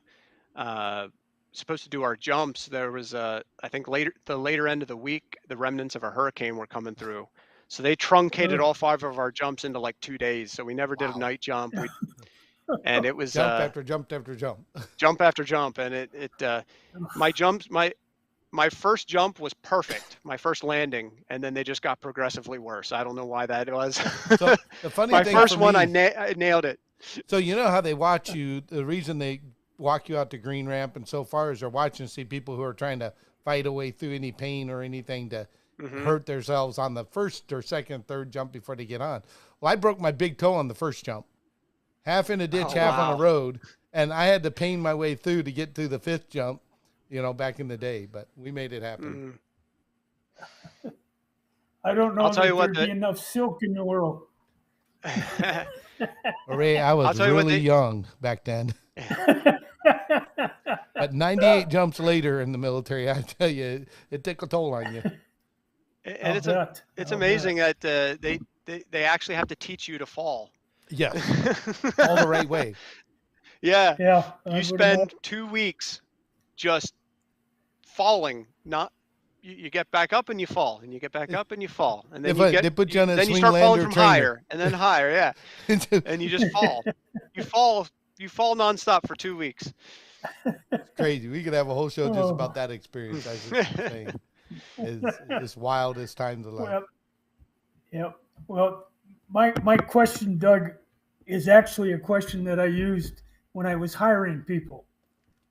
supposed to do our jumps, there was I think the later end of the week, the remnants of a hurricane were coming through, so they truncated all 5 of our jumps into like 2 days. So we never did a night jump. And it was Jump after jump after jump. jump after jump, and my first jump was perfect, my first landing, and then they just got progressively worse. I don't know why that was. So the funny My thing first for one, me, I nailed it. so you know how they watch you. The reason they walk you out the green ramp and so far is they're watching to see people who are trying to fight a way through any pain or anything to hurt themselves on the first or second, third jump before they get on. Well, I broke my big toe on the first jump, half in a ditch, Oh, half on wow. a road, and I had to pain my way through to get to the 5th jump. Back in the day, but we made it happen. I don't know I'll tell that you what, there'd be enough silk in the world. Ray, I was tell you what, really young back then. But 98 jumps later in the military, I tell you, it took a toll on you. And it's amazing that they actually have to teach you to fall. Yes, all the right way. Yeah. Yeah. You spend 2 weeks just falling, you get back up and you fall, and you get back up and you fall, and then They put you on a then you swing start falling lander from trainer. higher and then higher, yeah, and you just fall. You fall nonstop for 2 weeks. It's crazy. We could have a whole show just about that experience. I was just saying, it's wildest times of life. Well, yeah. Well, my question, Doug, is actually a question that I used when I was hiring people.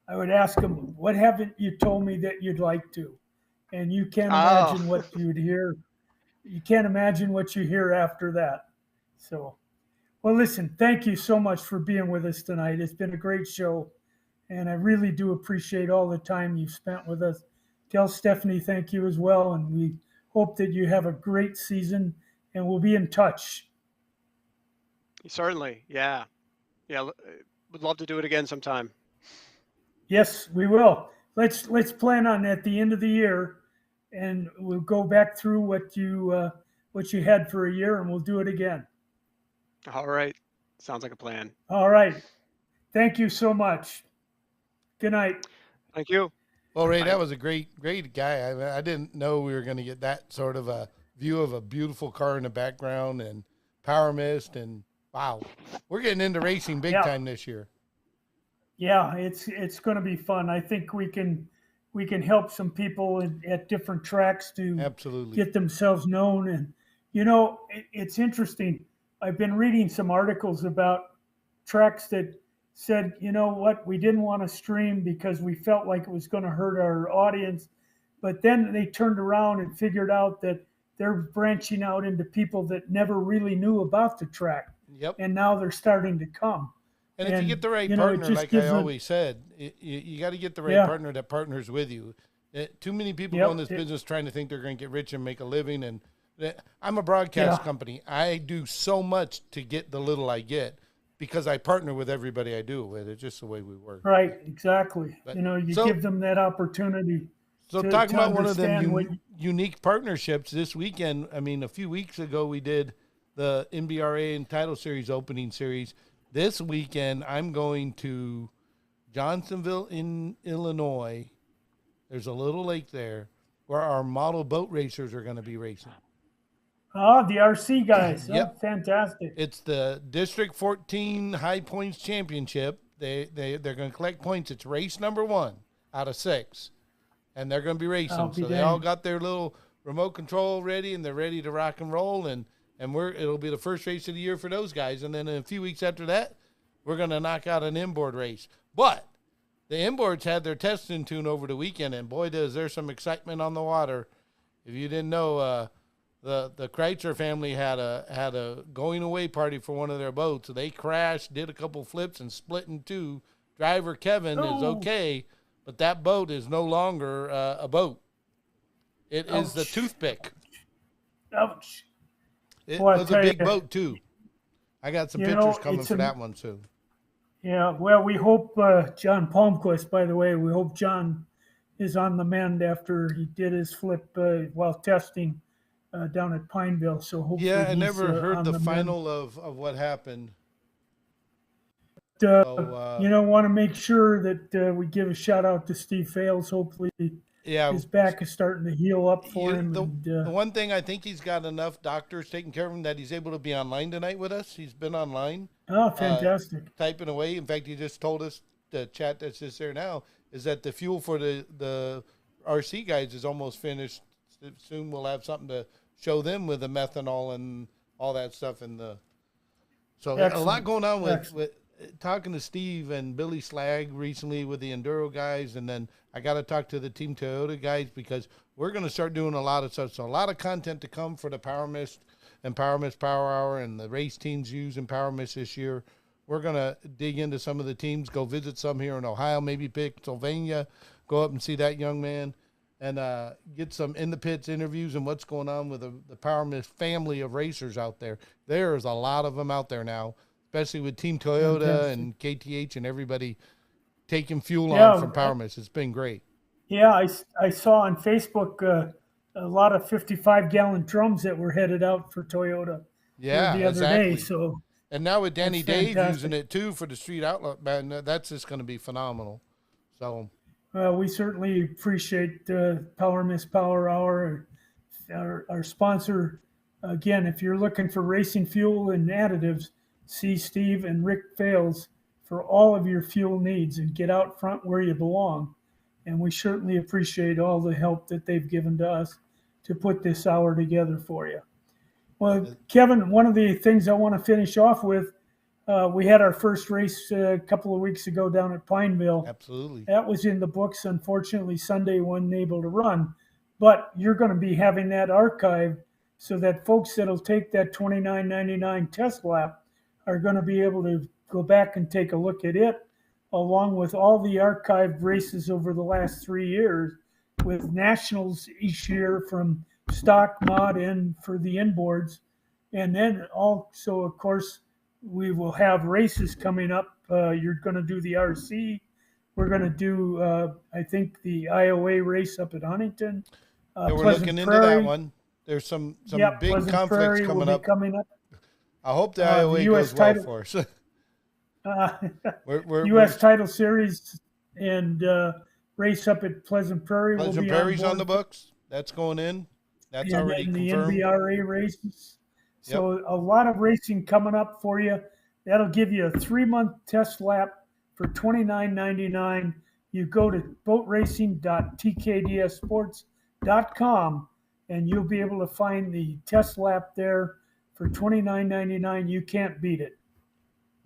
I would ask them, "What haven't you told me that you'd like to?" And you can't imagine what you'd hear. You can't imagine what you hear after that. So, well, listen, thank you so much for being with us tonight. It's been a great show, and I really do appreciate all the time you've spent with us. Tell Stephanie thank you as well, and we hope that you have a great season, and we'll be in touch. Certainly, yeah. Would love to do it again sometime. Yes, we will. Let's plan on at the end of the year, and we'll go back through what you had for a year, and we'll do it again. All right, sounds like a plan. All right. Thank you so much. Good night. Thank you. Well, Ray, that was a great guy. I didn't know we were going to get that sort of a view of a beautiful car in the background and PowerMist, and wow, we're getting into racing big time this year. Yeah, it's going to be fun. I think we can help some people at different tracks to absolutely get themselves known, It's interesting. I've been reading some articles about tracks that said, you know what, we didn't want to stream because we felt like it was going to hurt our audience. But then they turned around and figured out that they're branching out into people that never really knew about the track. Yep. And now they're starting to come. And if you get the right it partner, just like I gives them- always said, you got to get the right Yeah. partner that partners with you. Too many people Yep. go in this business trying to think they're going to get rich and make a living. And I'm a broadcast Yeah. company. I do so much to get the little I get because I partner with everybody I do it with. It's just the way we work. Right, exactly. But- You so- give them that opportunity. So to talking about one of them understand what- unique partnerships this weekend, I mean, a few weeks ago we did the NBRA and Title Series opening series. This weekend I'm going to Johnsonville in Illinois. There's a little lake there where our model boat racers are going to be racing. Oh, the RC guys. Yep. Oh, fantastic. It's the District 14 High Points Championship. They're going to collect points. It's race number 1 out of 6. And they're going to be racing. I'll be So they all dang. got their little remote control ready, and they're ready to rock and roll. And it'll be the first race of the year for those guys. And then in a few weeks after that, we're going to knock out an inboard race. But the inboards had their testing tune over the weekend, and boy, does there some excitement on the water. If you didn't know, the Kreitzer family had a going away party for one of their boats. So they crashed, did a couple flips, and split in two. Driver Kevin is Oh. okay, but that boat is no longer a boat. It is the Ouch. toothpick. Ouch. It Boy, I was a tell big you. boat too. I got some You pictures know, coming it's for a- that one soon. Yeah, well, we hope John Palmquist, by the way, we hope John is on the mend after he did his flip while testing down at Pineville. So hopefully Yeah, I he's, never heard on the mend. final of what happened. Want to make sure that we give a shout out to Steve Fales. Hopefully Yeah, his back is starting to heal up for You- him. the one thing, I think he's got enough doctors taking care of him that he's able to be online tonight with us. He's been online Fantastic. typing away. In fact, he just told us, the chat that's just there now, is that the fuel for the RC guys is almost finished. Soon we'll have something to show them with the methanol and all that stuff. So a lot Excellent. going on with Excellent. talking to Steve and Billy Slag recently with the Enduro guys, and then I got to talk to the Team Toyota guys because we're going to start doing a lot of stuff. So a lot of content to come for the PowerMist and PowerMist Power Hour and the race teams using PowerMist this year. We're going to dig into some of the teams, go visit some here in Ohio, maybe Pennsylvania, go up and see that young man, and get some in the pits interviews and what's going on with the PowerMist family of racers out there. There's a lot of them out there now, especially with Team Toyota Fantastic. and KTH and everybody taking fuel Yeah, on from PowerMist. It's been great. Yeah, I saw on Facebook a lot of 55-gallon drums that were headed out for Toyota Yeah, the other exactly. day. So And now with Danny That's Dave fantastic. using it too for the street outlet, man, that's just going to be phenomenal. So we certainly appreciate PowerMist Power Hour, our sponsor. Again, if you're looking for racing fuel and additives, see Steve and Rick Fales for all of your fuel needs and get out front where you belong. And we certainly appreciate all the help that they've given to us to put this hour together for you. Well, Kevin, one of the things I want to finish off with, we had our first race a couple of weeks ago down at Pineville. absolutely. That was in the books. Unfortunately, Sunday wasn't able to run. But you're going to be having that archived so that folks that'll take that $29.99 test lap are going to be able to go back and take a look at it, along with all the archived races over the last 3 years, with nationals each year from stock, mod, and for the inboards. And then also, of course, we will have races coming up. You're going to do the RC. We're going to do, I think, the IOA race up at Huntington. Yeah, we're Pleasant looking into Prairie. that one. There's some Yep, big Pleasant conflicts Prairie will coming be up. coming up. I hope the the IOA US goes well title- for us. U.S. Title Series and race up at Pleasant Prairie will Pleasant be Prairie's on board. the books. That's going in. That's And already then the confirmed. NBRA races. So a lot of racing coming up for you. That'll give you a 3-month test lap for $29.99. You go to boatracing.tkdsports.com and you'll be able to find the test lap there for $29.99. You can't beat it.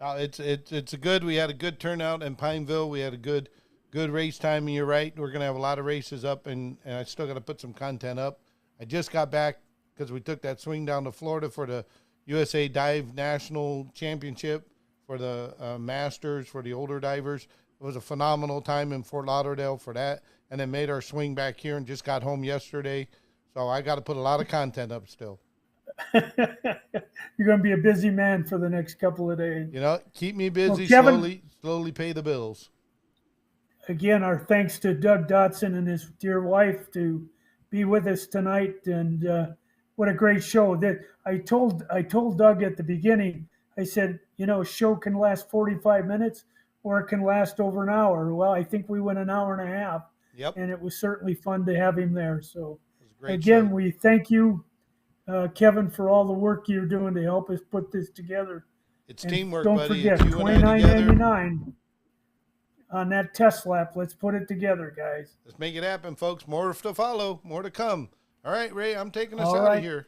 It's a good. We had a good turnout in Pineville. We had a good race time. And you're right. We're gonna have a lot of races up, and I still got to put some content up. I just got back because we took that swing down to Florida for the USA Dive National Championship for the Masters for the older divers. It was a phenomenal time in Fort Lauderdale for that, and then made our swing back here and just got home yesterday. So I got to put a lot of content up still. You're going to be a busy man for the next couple of days. You know, keep me busy. Well, Kevin, slowly pay the bills. Again, our thanks to Doug Dodson and his dear wife to be with us tonight. And what a great show! That I told Doug at the beginning. I said, show can last 45 minutes or it can last over an hour. Well, I think we went an hour and a half. Yep. And it was certainly fun to have him there. So again, we thank you, Kevin, for all the work you're doing to help us put this together. It's teamwork, don't buddy. Don't forget, $29.99 on that test lap. Let's put it together, guys. Let's make it happen, folks. More to follow. More to come. All right, Ray, I'm taking us All out right. of here.